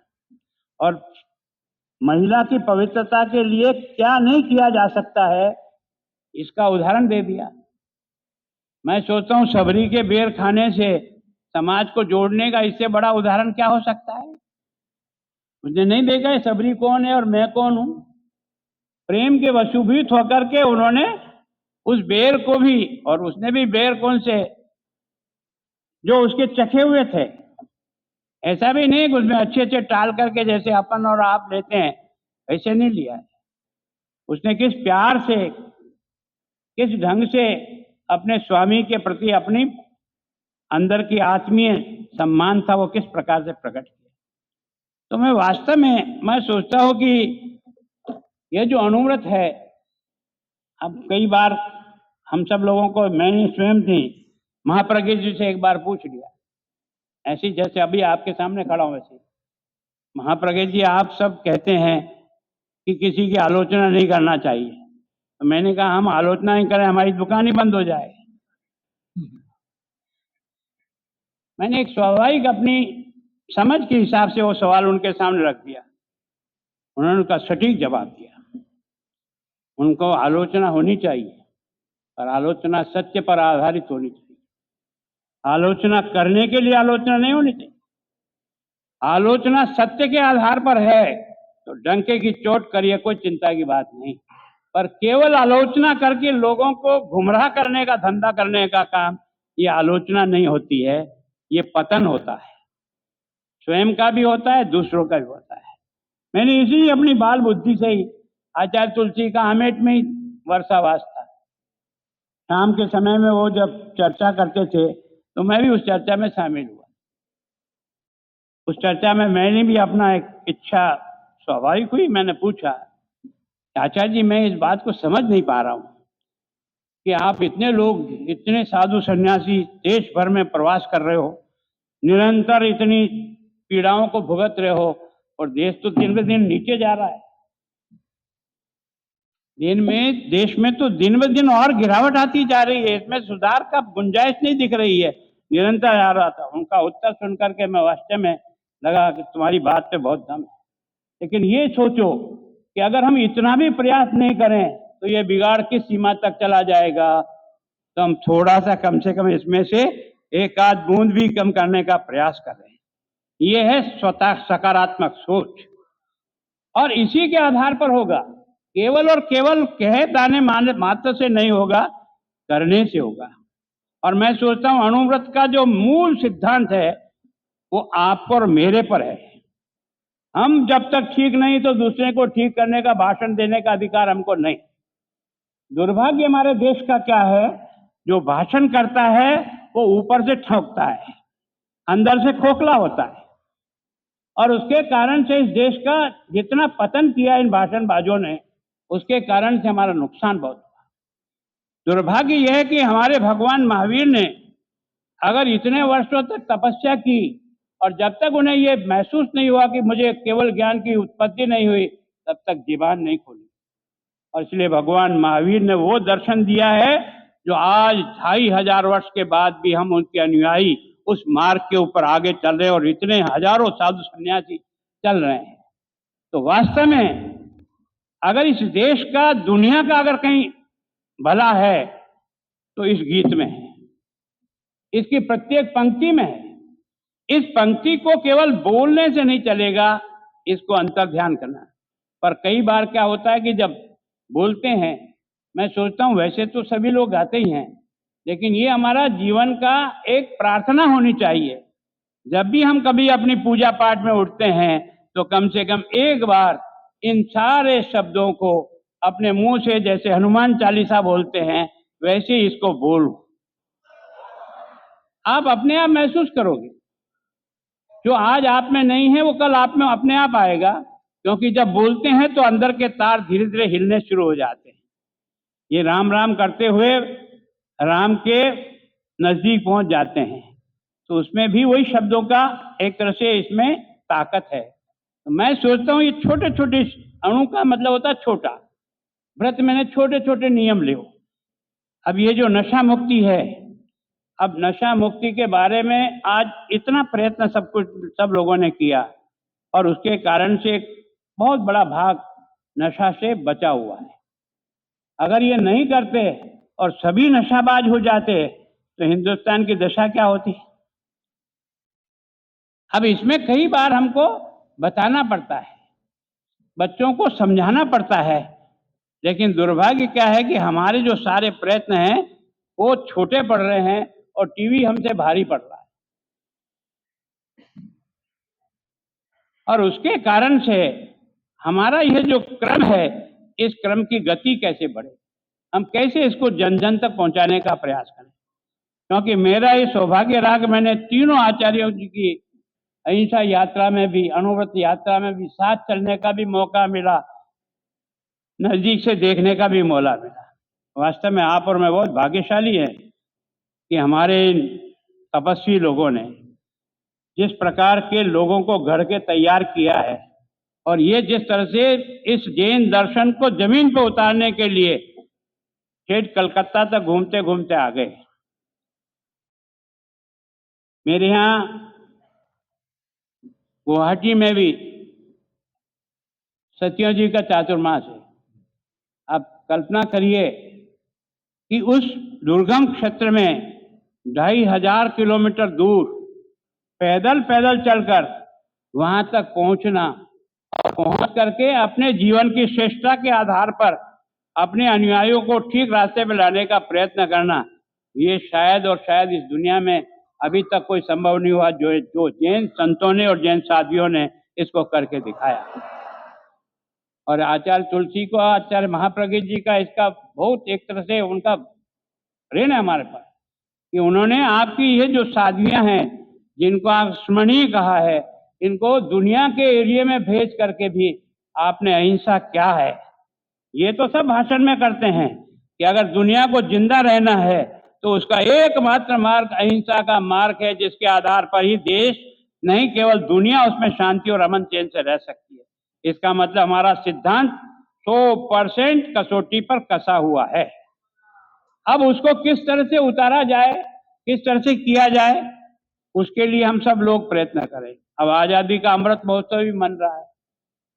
और महिला की पवित्रता के लिए क्या नहीं किया जा सकता है, इसका उदाहरण दे दिया। मैं सोचता हूँ सबरी के बेर खाने से समाज को जोड़ने का इससे बड़ा उदाहरण क्या हो सकता है। उसने नहीं देखा है सबरी कौन है और मैं कौन हूं। प्रेम के वशुभूत होकर के उन्होंने उस बेर को भी, और उसने भी बेर कौन से जो उसके चखे हुए थे, ऐसा भी नहीं कि उसमें अच्छे अच्छे टाल करके जैसे अपन और आप लेते हैं ऐसे नहीं लिया है। उसने किस प्यार से, किस ढंग से अपने स्वामी के प्रति अपनी अंदर की आत्मीय सम्मान था वो किस प्रकार से प्रकट किया। तो मैं वास्तव में मैं सोचता हूं कि यह जो अनुव्रत है, अब कई बार हम सब लोगों को, मैंने स्वयं थी महाप्रज्ञ जी से एक बार पूछ लिया, ऐसी जैसे अभी आपके सामने खड़ा हूं वैसे, महाप्रज्ञ जी आप सब कहते हैं कि किसी की आलोचना नहीं करना चाहिए। तो मैंने कहा हम आलोचना नहीं करें हमारी दुकान ही बंद हो जाए। मैंने एक स्वाभाविक अपनी समझ के हिसाब से वो सवाल उनके सामने रख दिया। उन्होंने उसका सटीक जवाब दिया। उनको आलोचना होनी चाहिए और आलोचना सत्य पर आधारित होनी चाहिए। आलोचना करने के लिए आलोचना नहीं होनी चाहिए। आलोचना सत्य के आधार पर है तो डंके की चोट करिए, कोई चिंता की बात नहीं। पर केवल आलोचना करके लोगों को गुमराह करने का धंधा करने का काम, ये आलोचना नहीं होती है, ये पतन होता है। स्वयं का भी होता है, दूसरों का भी होता है। मैंने इसी अपनी बाल बुद्धि से ही, आचार्य तुलसी का हमेट में ही वर्षावास था, शाम के समय में वो जब चर्चा करते थे तो मैं भी उस चर्चा में शामिल हुआ। उस चर्चा में मैंने भी अपना एक इच्छा स्वाभाविक हुई, मैंने पूछा, चाचा जी मैं इस बात को समझ नहीं पा रहा हूँ कि आप इतने लोग, इतने साधु सन्यासी देश भर में प्रवास कर रहे हो, निरंतर इतनी पीड़ाओं को भुगत रहे हो, और देश तो दिन ब दिन नीचे जा रहा है। देश में तो दिन ब दिन और गिरावट आती जा रही है, इसमें सुधार का गुंजाइश नहीं दिख रही है, निरंतर आ रहा था। उनका उत्तर सुनकर के मैं वास्तव में लगा कि तुम्हारी बात पे बहुत दम है। लेकिन ये सोचो कि अगर हम इतना भी प्रयास नहीं करें तो ये बिगाड़ किस सीमा तक चला जाएगा। तो हम थोड़ा सा कम से कम इसमें से एक आध बूंद भी कम करने का प्रयास कर रहे हैं। ये है स्वतः सकारात्मक सोच, और इसी के आधार पर होगा। केवल और केवल कहे दाने मात्र से नहीं होगा, करने से होगा। और मैं सोचता हूं अणुव्रत का जो मूल सिद्धांत है वो आप और मेरे पर है। हम जब तक ठीक नहीं तो दूसरे को ठीक करने का भाषण देने का अधिकार हमको नहीं। दुर्भाग्य हमारे देश का क्या है, जो भाषण करता है वो ऊपर से ठोकता है, अंदर से खोखला होता है, और उसके कारण से इस देश का जितना पतन किया इन भाषणबाजों ने, उसके कारण से हमारा नुकसान बहुत हुआ। दुर्भाग्य यह है कि हमारे भगवान महावीर ने अगर इतने वर्षों तक तपस्या की और जब तक उन्हें यह महसूस नहीं हुआ कि मुझे केवल ज्ञान की उत्पत्ति नहीं हुई, तब तक जीवान नहीं खोली। और इसलिए भगवान महावीर ने वो दर्शन दिया है जो आज 2500 वर्ष के बाद भी हम उनके अनुयायी उस मार्ग के ऊपर आगे चल रहे हैं, और इतने हजारों साधु सन्यासी चल रहे हैं। तो वास्तव में अगर इस देश का, दुनिया का अगर कहीं भला है तो इस गीत में है, इसकी प्रत्येक पंक्ति में है। इस पंक्ति को केवल बोलने से नहीं चलेगा, इसको अंतर्ध्यान करना है। पर कई बार क्या होता है कि जब बोलते हैं, मैं सोचता हूं वैसे तो सभी लोग गाते ही हैं, लेकिन ये हमारा जीवन का एक प्रार्थना होनी चाहिए। जब भी हम कभी अपनी पूजा पाठ में उठते हैं तो कम से कम एक बार इन सारे शब्दों को अपने मुंह से, जैसे हनुमान चालीसा बोलते हैं वैसे ही इसको बोलो। आप अपने आप महसूस करोगे, जो आज आप में नहीं है वो कल आप में अपने आप आएगा, क्योंकि जब बोलते हैं तो अंदर के तार धीरे धीरे हिलने शुरू हो जाते हैं। ये राम राम करते हुए राम के नजदीक पहुंच जाते हैं, तो उसमें भी वही शब्दों का एक तरह से इसमें ताकत है। तो मैं सोचता हूँ ये छोटे छोटे अणु का मतलब होता है छोटा व्रत, मैंने छोटे छोटे नियम ले। अब ये जो नशा मुक्ति है, अब नशा मुक्ति के बारे में आज इतना प्रयत्न सब लोगों ने किया, और उसके कारण से एक बहुत बड़ा भाग नशा से बचा हुआ है। अगर ये नहीं करते और सभी नशाबाज हो जाते तो हिंदुस्तान की दशा क्या होती। अब इसमें कई बार हमको बताना पड़ता है, बच्चों को समझाना पड़ता है, लेकिन दुर्भाग्य क्या है कि हमारे जो सारे प्रयत्न हैं वो छोटे पड़ रहे हैं और टीवी हमसे भारी पड़ रहा है। और उसके कारण से हमारा यह जो क्रम है, इस क्रम की गति कैसे बढ़े, हम कैसे इसको जन जन तक पहुंचाने का प्रयास करें। क्योंकि मेरा ये सौभाग्य रहा कि मैंने तीनों आचार्यों जी की अहिंसा यात्रा में भी, अणुव्रत यात्रा में भी साथ चलने का भी मौका मिला, नजदीक से देखने का भी मौका मिला। वास्तव में आप और मैं बहुत भाग्यशाली हैं कि हमारे इन तपस्वी लोगों ने जिस प्रकार के लोगों को घर के तैयार किया है, और ये जिस तरह से इस जैन दर्शन को जमीन पर उतारने के लिए ठेठ कलकत्ता तक घूमते घूमते आ गए। मेरे यहाँ गुवाहाटी में भी सत्यों जी का चातुर्मास है। आप कल्पना करिए कि उस दुर्गम क्षेत्र में 2500 किलोमीटर दूर पैदल पैदल चलकर वहां तक पहुंचना, और पहुंच करके अपने जीवन की श्रेष्ठता के आधार पर अपने अनुयायियों को ठीक रास्ते पर लाने का प्रयत्न करना, ये शायद और शायद इस दुनिया में अभी तक कोई संभव नहीं हुआ जो जैन संतों ने और जैन साधियों ने इसको करके दिखाया। और आचार्य तुलसी को, आचार्य महाप्रज्ञ जी का इसका बहुत एक तरह से उनका ऋण है हमारे पास कि उन्होंने आपकी ये जो साधवियां हैं, जिनको आप स्मरणीय कहा है, इनको दुनिया के एरिया में भेज करके भी आपने अहिंसा क्या है, ये तो सब भाषण में करते हैं कि अगर दुनिया को जिंदा रहना है तो उसका एकमात्र मार्ग अहिंसा का मार्ग है, जिसके आधार पर ही देश नहीं केवल दुनिया उसमें शांति और अमन चैन से रह सकती है। इसका मतलब हमारा सिद्धांत 100% कसौटी पर कसा हुआ है। अब उसको किस तरह से उतारा जाए, किस तरह से किया जाए, उसके लिए हम सब लोग प्रयत्न करें। अब आजादी का अमृत महोत्सव भी मन रहा है।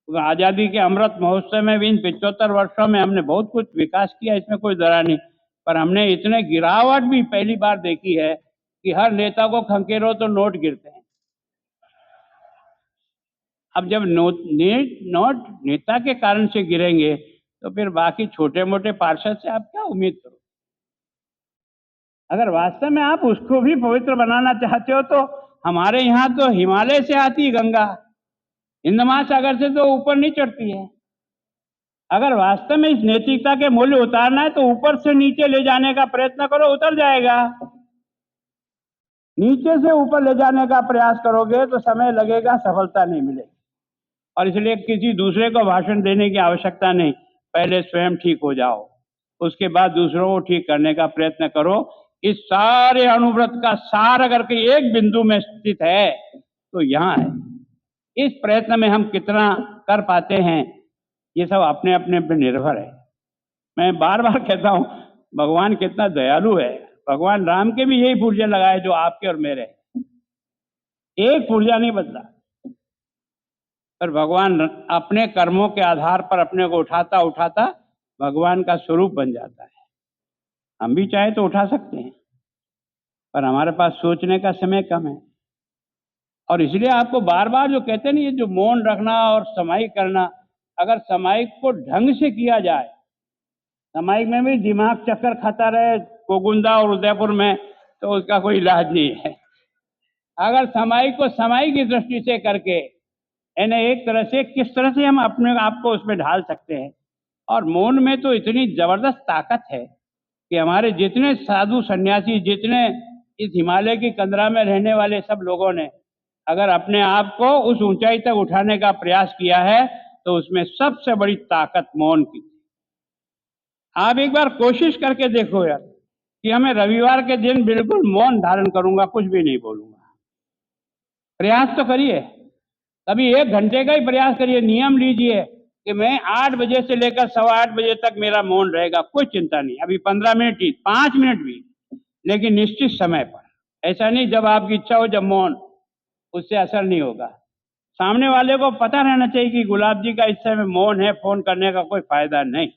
तो आजादी के अमृत महोत्सव में भी इन 75 वर्षों में हमने बहुत कुछ विकास किया, इसमें कोई जरा नहीं, पर हमने इतने गिरावट भी पहली बार देखी है कि हर नेता को खंकेरो तो नोट गिरते हैं। अब जब नोट नेता के कारण से गिरेंगे तो फिर बाकी छोटे मोटे पार्षद से आप क्या उम्मीद करो। अगर वास्तव में आप उसको भी पवित्र बनाना चाहते हो तो हमारे यहाँ तो हिमालय से आती गंगा हिंद महासागर से तो ऊपर नहीं चढ़ती है। अगर वास्तव में इस नैतिकता के मूल्य उतारना है तो ऊपर से नीचे ले जाने का प्रयत्न करो, उतर जाएगा। नीचे से ऊपर ले जाने का प्रयास करोगे तो समय लगेगा, सफलता नहीं मिलेगी। और इसलिए किसी दूसरे को भाषण देने की आवश्यकता नहीं, पहले स्वयं ठीक हो जाओ, उसके बाद दूसरों को ठीक करने का प्रयत्न करो। इस सारे अनुव्रत का सार अगर कोई एक बिंदु में स्थित है तो यहाँ है। इस प्रयत्न में हम कितना कर पाते हैं ये सब अपने अपने पर निर्भर है। मैं बार बार कहता हूँ भगवान कितना दयालु है। भगवान राम के भी यही पुर्जे लगाए जो आपके और मेरे, एक पुर्जा नहीं बदला, पर भगवान अपने कर्मों के आधार पर अपने को उठाता उठाता भगवान का स्वरूप बन जाता है। हम भी चाहे तो उठा सकते हैं, पर हमारे पास सोचने का समय कम है। और इसलिए आपको बार बार जो कहते हैं ना, ये जो मौन रखना और समाहिक करना, अगर समाहिक को ढंग से किया जाए, समाहिक में भी दिमाग चक्कर खाता रहे कोकुंदा और उदयपुर में, तो उसका कोई इलाज नहीं है। अगर समाहिक को समाहिक की दृष्टि से करके यानी एक तरह से किस तरह से हम अपने आप को उसमें ढाल सकते हैं। और मौन में तो इतनी जबरदस्त ताकत है कि हमारे जितने साधु सन्यासी, जितने इस हिमालय की कंदरा में रहने वाले सब लोगों ने अगर अपने आप को उस ऊंचाई तक उठाने का प्रयास किया है तो उसमें सबसे बड़ी ताकत मौन की। आप एक बार कोशिश करके देखो यार कि हमें रविवार के दिन बिल्कुल मौन धारण करूंगा, कुछ भी नहीं बोलूंगा। प्रयास तो करिए, कभी 1 घंटे का ही प्रयास करिए। नियम लीजिए कि मैं 8 बजे से लेकर 8:15 बजे तक मेरा मौन रहेगा, कोई चिंता नहीं। अभी 15 मिनट ही, 5 मिनट भी, लेकिन निश्चित समय पर। ऐसा नहीं जब आपकी इच्छा हो जब मौन, उससे असर नहीं होगा। सामने वाले को पता रहना चाहिए कि गुलाब जी का इस समय मौन है, फोन करने का कोई फायदा नहीं।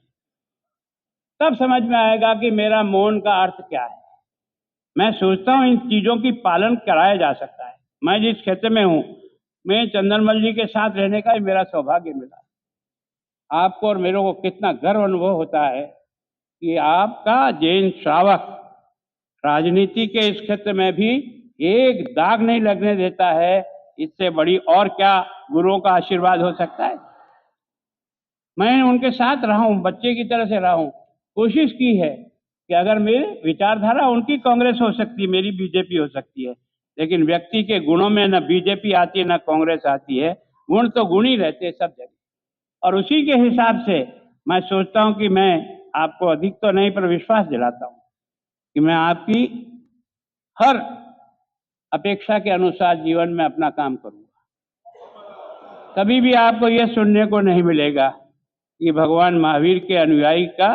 तब समझ में आएगा कि मेरा मौन का अर्थ क्या है। मैं सोचता हूँ इन चीजों की पालन कराया जा सकता है। मैं जिस क्षेत्र में हूँ, मैं चंदनमल जी के साथ रहने का ही मेरा सौभाग्य मिला। आपको और मेरे को कितना गर्व अनुभव होता है कि आपका जैन श्रावक राजनीति के इस क्षेत्र में भी एक दाग नहीं लगने देता है। इससे बड़ी और क्या गुरुओं का आशीर्वाद हो सकता है। मैं उनके साथ रहा हूँ, बच्चे की तरह से रहा हूँ। कोशिश की है कि अगर मेरी विचारधारा, उनकी कांग्रेस हो सकती है, मेरी बीजेपी हो सकती है, लेकिन व्यक्ति के गुणों में न बीजेपी आती है न कांग्रेस आती है। गुण तो गुण ही रहते हैं सब जगह। और उसी के हिसाब से मैं सोचता हूं कि मैं आपको अधिक तो नहीं पर विश्वास दिलाता हूं कि मैं आपकी हर अपेक्षा के अनुसार जीवन में अपना काम करूंगा। कभी भी आपको यह सुनने को नहीं मिलेगा कि भगवान महावीर के अनुयायी का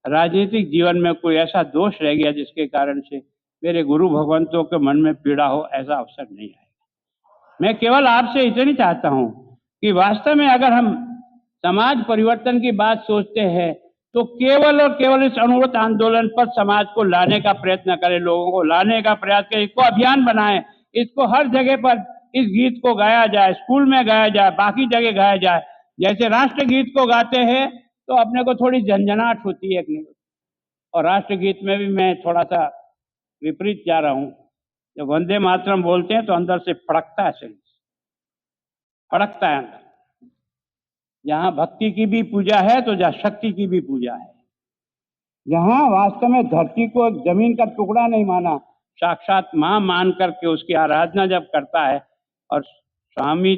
राजनीतिक जीवन में कोई ऐसा दोष रह गया जिसके कारण से मेरे गुरु भगवंतों के मन में पीड़ा हो, ऐसा अवसर नहीं आएगा। मैं केवल आपसे इतनी चाहता हूं कि वास्तव में अगर हम समाज परिवर्तन की बात सोचते हैं तो केवल और केवल इस अनुव्रत आंदोलन पर समाज को लाने का प्रयत्न करें, लोगों को लाने का प्रयास करें, इसको अभियान बनाएं, इसको हर जगह पर इस गीत को गाया जाए, स्कूल में गाया जाए, बाकी जगह गाया जाए। जैसे राष्ट्रगीत को गाते हैं तो अपने को थोड़ी झंझनाहट होती है, नहीं? और राष्ट्रगीत में भी मैं थोड़ा सा विपरीत जा रहा हूं। जब वंदे मातरम बोलते हैं तो अंदर से फड़कता है, शरीर फड़कता है अंदर। जहां भक्ति की भी पूजा है तो जहां शक्ति की भी पूजा है। जहाँ वास्तव में धरती को एक जमीन का टुकड़ा नहीं माना, साक्षात माँ मान करके उसकी आराधना जब करता है। और स्वामी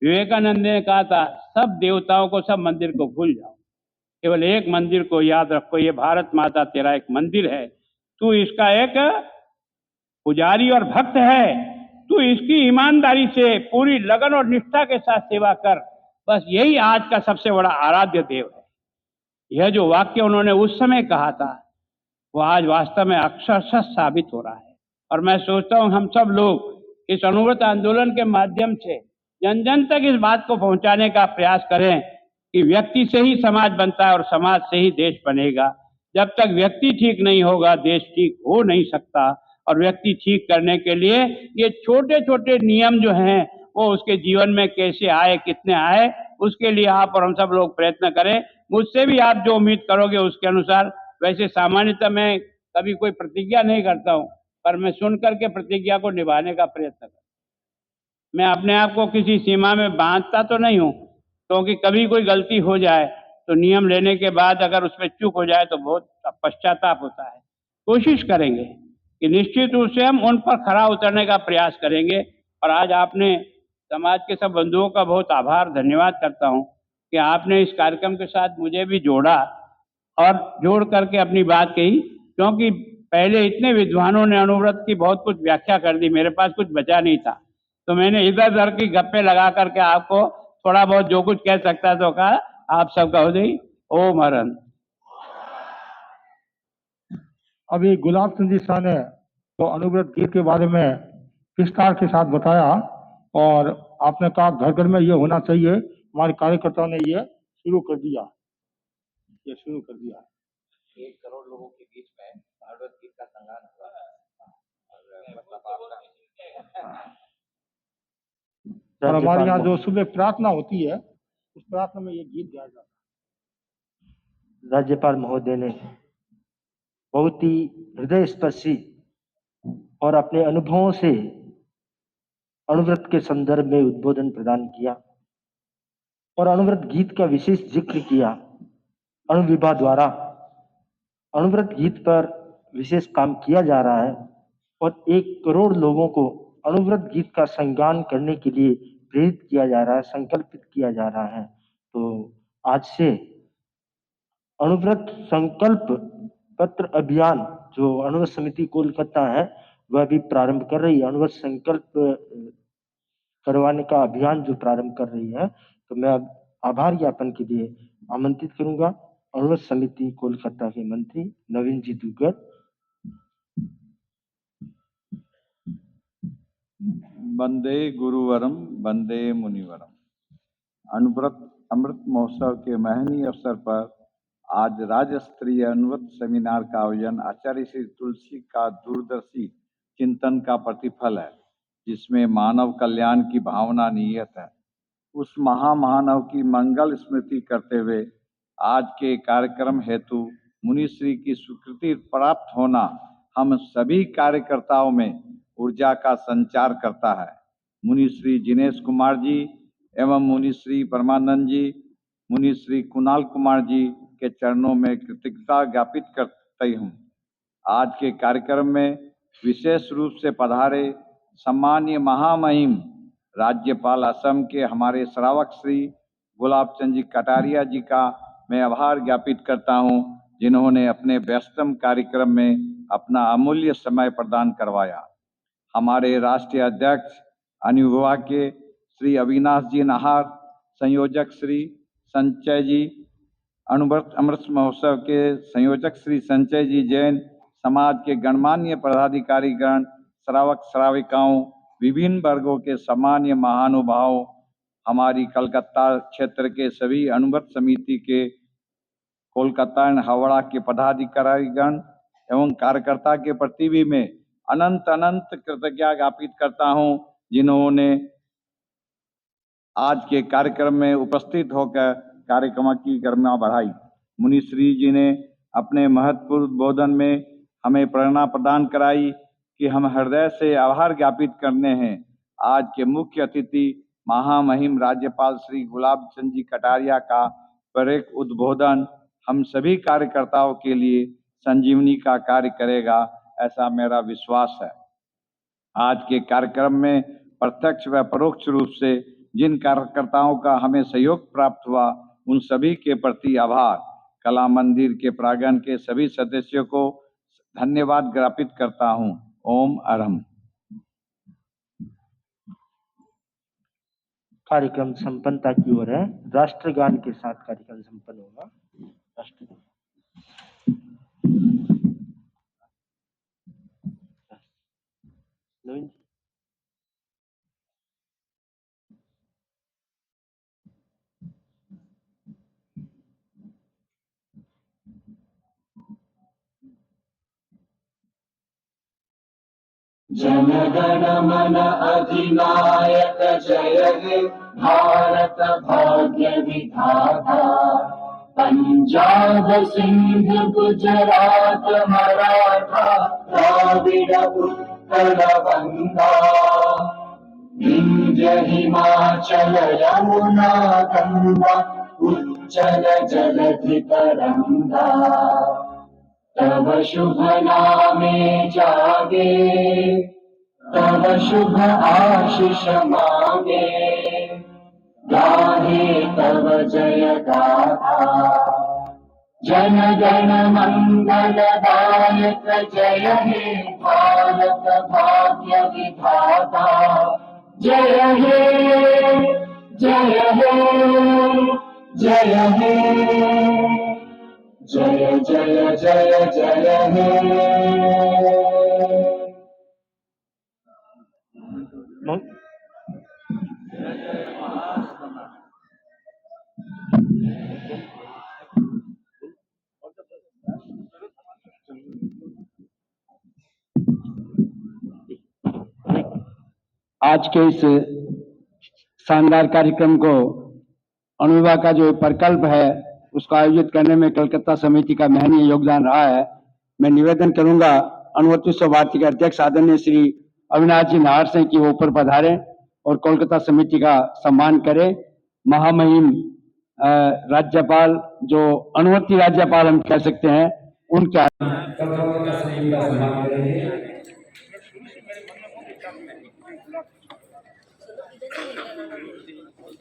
विवेकानंद ने कहा था, सब देवताओं को, सब मंदिर को भूल जाओ, केवल एक मंदिर को याद रखो, ये भारत माता तेरा एक मंदिर है, तू इसका एक पुजारी और भक्त है, तू इसकी ईमानदारी से पूरी लगन और निष्ठा के साथ सेवा कर। बस यही आज का सबसे बड़ा आराध्य देव है। यह जो वाक्य उन्होंने उस समय कहा था, वो आज वास्तव में अक्षरशः साबित हो रहा है। और मैं सोचता हूँ हम सब लोग इस अनुव्रत आंदोलन के माध्यम से जन जन तक इस बात को पहुंचाने का प्रयास करें कि व्यक्ति से ही समाज बनता है और समाज से ही देश बनेगा। जब तक व्यक्ति ठीक नहीं होगा, देश ठीक हो नहीं सकता। और व्यक्ति ठीक करने के लिए ये छोटे छोटे नियम जो हैं वो उसके जीवन में कैसे आए, कितने आए, उसके लिए आप और हम सब लोग प्रयत्न करें। मुझसे भी आप जो उम्मीद करोगे उसके अनुसार, वैसे सामान्यतः मैं कभी कोई प्रतिज्ञा नहीं करता हूँ, पर मैं सुन करके प्रतिज्ञा को निभाने का प्रयत्न करता हूँ। मैं अपने आप को किसी सीमा में बांधता तो नहीं हूँ, क्योंकि कभी कोई गलती हो जाए तो नियम लेने के बाद अगर उसमें चूक हो जाए तो बहुत पश्चाताप होता है। कोशिश करेंगे कि निश्चित रूप से हम उन पर खरा उतरने का प्रयास करेंगे। और आज आपने समाज के सब बंधुओं का बहुत आभार, धन्यवाद करता हूँ कि आपने इस कार्यक्रम के साथ मुझे भी जोड़ा और जोड़ करके अपनी बात कही, क्योंकि पहले इतने विद्वानों ने अनुव्रत की बहुत कुछ व्याख्या कर दी, मेरे पास कुछ बचा नहीं था, तो मैंने इधर उधर की गप्पे लगा करके आपको थोड़ा बहुत जो कुछ कह सकता तो कहा। आप सबका हो गई। ओम हरन।
अभी गुलाब चंद जी शाह ने तो अनुव्रत गीत के बारे में विस्तार के साथ बताया, और आपने कहा घर घर में ये होना चाहिए। हमारे कार्यकर्ताओं ने ये शुरू कर दिया।
1 करोड़ लोगों के बीच में भागवत गीत का संगान हुआ है। और मतलब आपका
और हमारे यहाँ जो सुबह प्रार्थना होती है, उस प्रार्थना में ये गीत गाया जाता है।
राज्यपाल महोदय ने बहुत ही हृदय स्पर्शी और अपने अनुभवों से अनुव्रत के संदर्भ में उद्बोधन प्रदान किया और अनुव्रत गीत का विशेष जिक्र किया। अनुविभा द्वारा अनुव्रत गीत पर विशेष काम किया जा रहा है और 1 करोड़ लोगों को अनुव्रत गीत का संगान करने के लिए प्रेरित किया जा रहा है, संकल्पित किया जा रहा है। तो आज से अनुव्रत संकल्प पत्र अभियान जो अनुव्रत समिति कोलकाता है वह भी प्रारंभ कर रही है। अनुव्रत संकल्प करवाने का अभियान जो प्रारंभ कर रही है, तो मैं अब आभार ज्ञापन के लिए आमंत्रित करूंगा अनुव्रत समिति कोलकाता के मंत्री नवीन जी दुग्गल।
वंदे गुरुवरम वंदे मुनिवरम। अनुव्रत अमृत महोत्सव के महनीय अवसर पर आज राज्य स्तरीय अनुव्रत सेमिनार का आयोजन आचार्य श्री तुलसी का दूरदर्शी चिंतन का प्रतिफल है, जिसमें मानव कल्याण की भावना निहित है। उस महामानव की मंगल स्मृति करते हुए आज के कार्यक्रम हेतु मुनिश्री की स्वीकृति प्राप्त होना हम सभी कार्यकर्ताओं में ऊर्जा का संचार करता है। मुनिश्री जिनेश कुमार जी एवं मुनिश्री परमानंद जी, मुनिश्री कुणाल कुमार जी के चरणों में कृतज्ञता ज्ञापित करता हूँ। आज के कार्यक्रम में विशेष रूप से पधारे सम्मानीय महामहिम राज्यपाल असम के हमारे श्रावक श्री गुलाब चंद जी कटारिया जी का मैं आभार ज्ञापित करता हूँ, जिन्होंने अपने व्यस्तम कार्यक्रम में अपना अमूल्य समय प्रदान करवाया। हमारे राष्ट्रीय अध्यक्ष अनुविभा के श्री अविनाश जी नाहर, संयोजक श्री संचय जी, अनुव्रत अमृत महोत्सव के संयोजक श्री संचय जी जैन, समाज के गणमान्य पदाधिकारीगण, श्रावक श्राविकाओं, विभिन्न वर्गों के सम्मान्य महानुभावों, हमारी कलकत्ता क्षेत्र के सभी अनुव्रत समिति के कोलकाता एवं हावड़ा के पदाधिकारीगण एवं कार्यकर्ता के प्रति भी मैं अनंत अनंत कृतज्ञता ज्ञापित करता हूं, जिन्होंने आज के कार्यक्रम में उपस्थित होकर कार्यक्रम की गरिमा बढ़ाई। मुनिश्री जी ने अपने महत्वपूर्ण उद्बोधन में हमें प्रेरणा प्रदान कराई कि हम हृदय से आभार ज्ञापित करने हैं। आज के मुख्य अतिथि महामहिम राज्यपाल श्री गुलाब चंद जी कटारिया का प्रेरक उद्बोधन हम सभी कार्यकर्ताओं के लिए संजीवनी का कार्य करेगा, ऐसा मेरा विश्वास है। आज के कार्यक्रम में प्रत्यक्ष व परोक्ष रूप से जिन कार्यकर्ताओं का हमें सहयोग प्राप्त हुआ, उन सभी के प्रति आभार। कला मंदिर के प्रांगण के सभी सदस्यों को धन्यवाद ज्ञापित करता हूं। ओम अरहम।
कार्यक्रम संपन्नता की ओर है। राष्ट्रगान के साथ कार्यक्रम संपन्न होगा। राष्ट्रगान। नवीन जी।
जनगण मन अधिनायक जय हे भारत भाग्य विधाता। पंजाब सिंध गुजरात मराठा द्राविड़ उत्कल बंगा। विंध्य हिमाचल यमुना गंगा उच्चल जलधि तरंगा। तव शुभ नामे जागे, तव शुभ आशीष मांगे। गाहे तव जय गाथा। जन गण मंगल दायक जय हे भारत भाग्य विधाता। जय हे जय हे जय हे जय जय जय जय हे।
आज के इस शानदार कार्यक्रम को अणुविभा का जो प्रकल्प है उसको आयोजित करने में कलकत्ता समिति का महनीय योगदान रहा है। मैं निवेदन करूंगा अणुवत विश्व भारती के अध्यक्ष आदरणीय श्री अविनाश जी नाहर सिंह की वो ऊपर पधारें और कोलकाता समिति का सम्मान करें। महामहिम राज्यपाल, जो अणुवर्ती राज्यपाल हम कह सकते हैं, उनके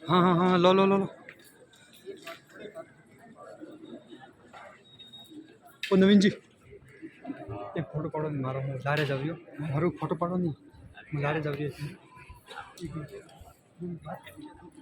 हाँ लो लो लो लो। ओ नवीन जी एक फोटो पाड़ो नहीं, मारो लारे जाओ मारो फोटो पाड़ो नहीं, लारे जाओ।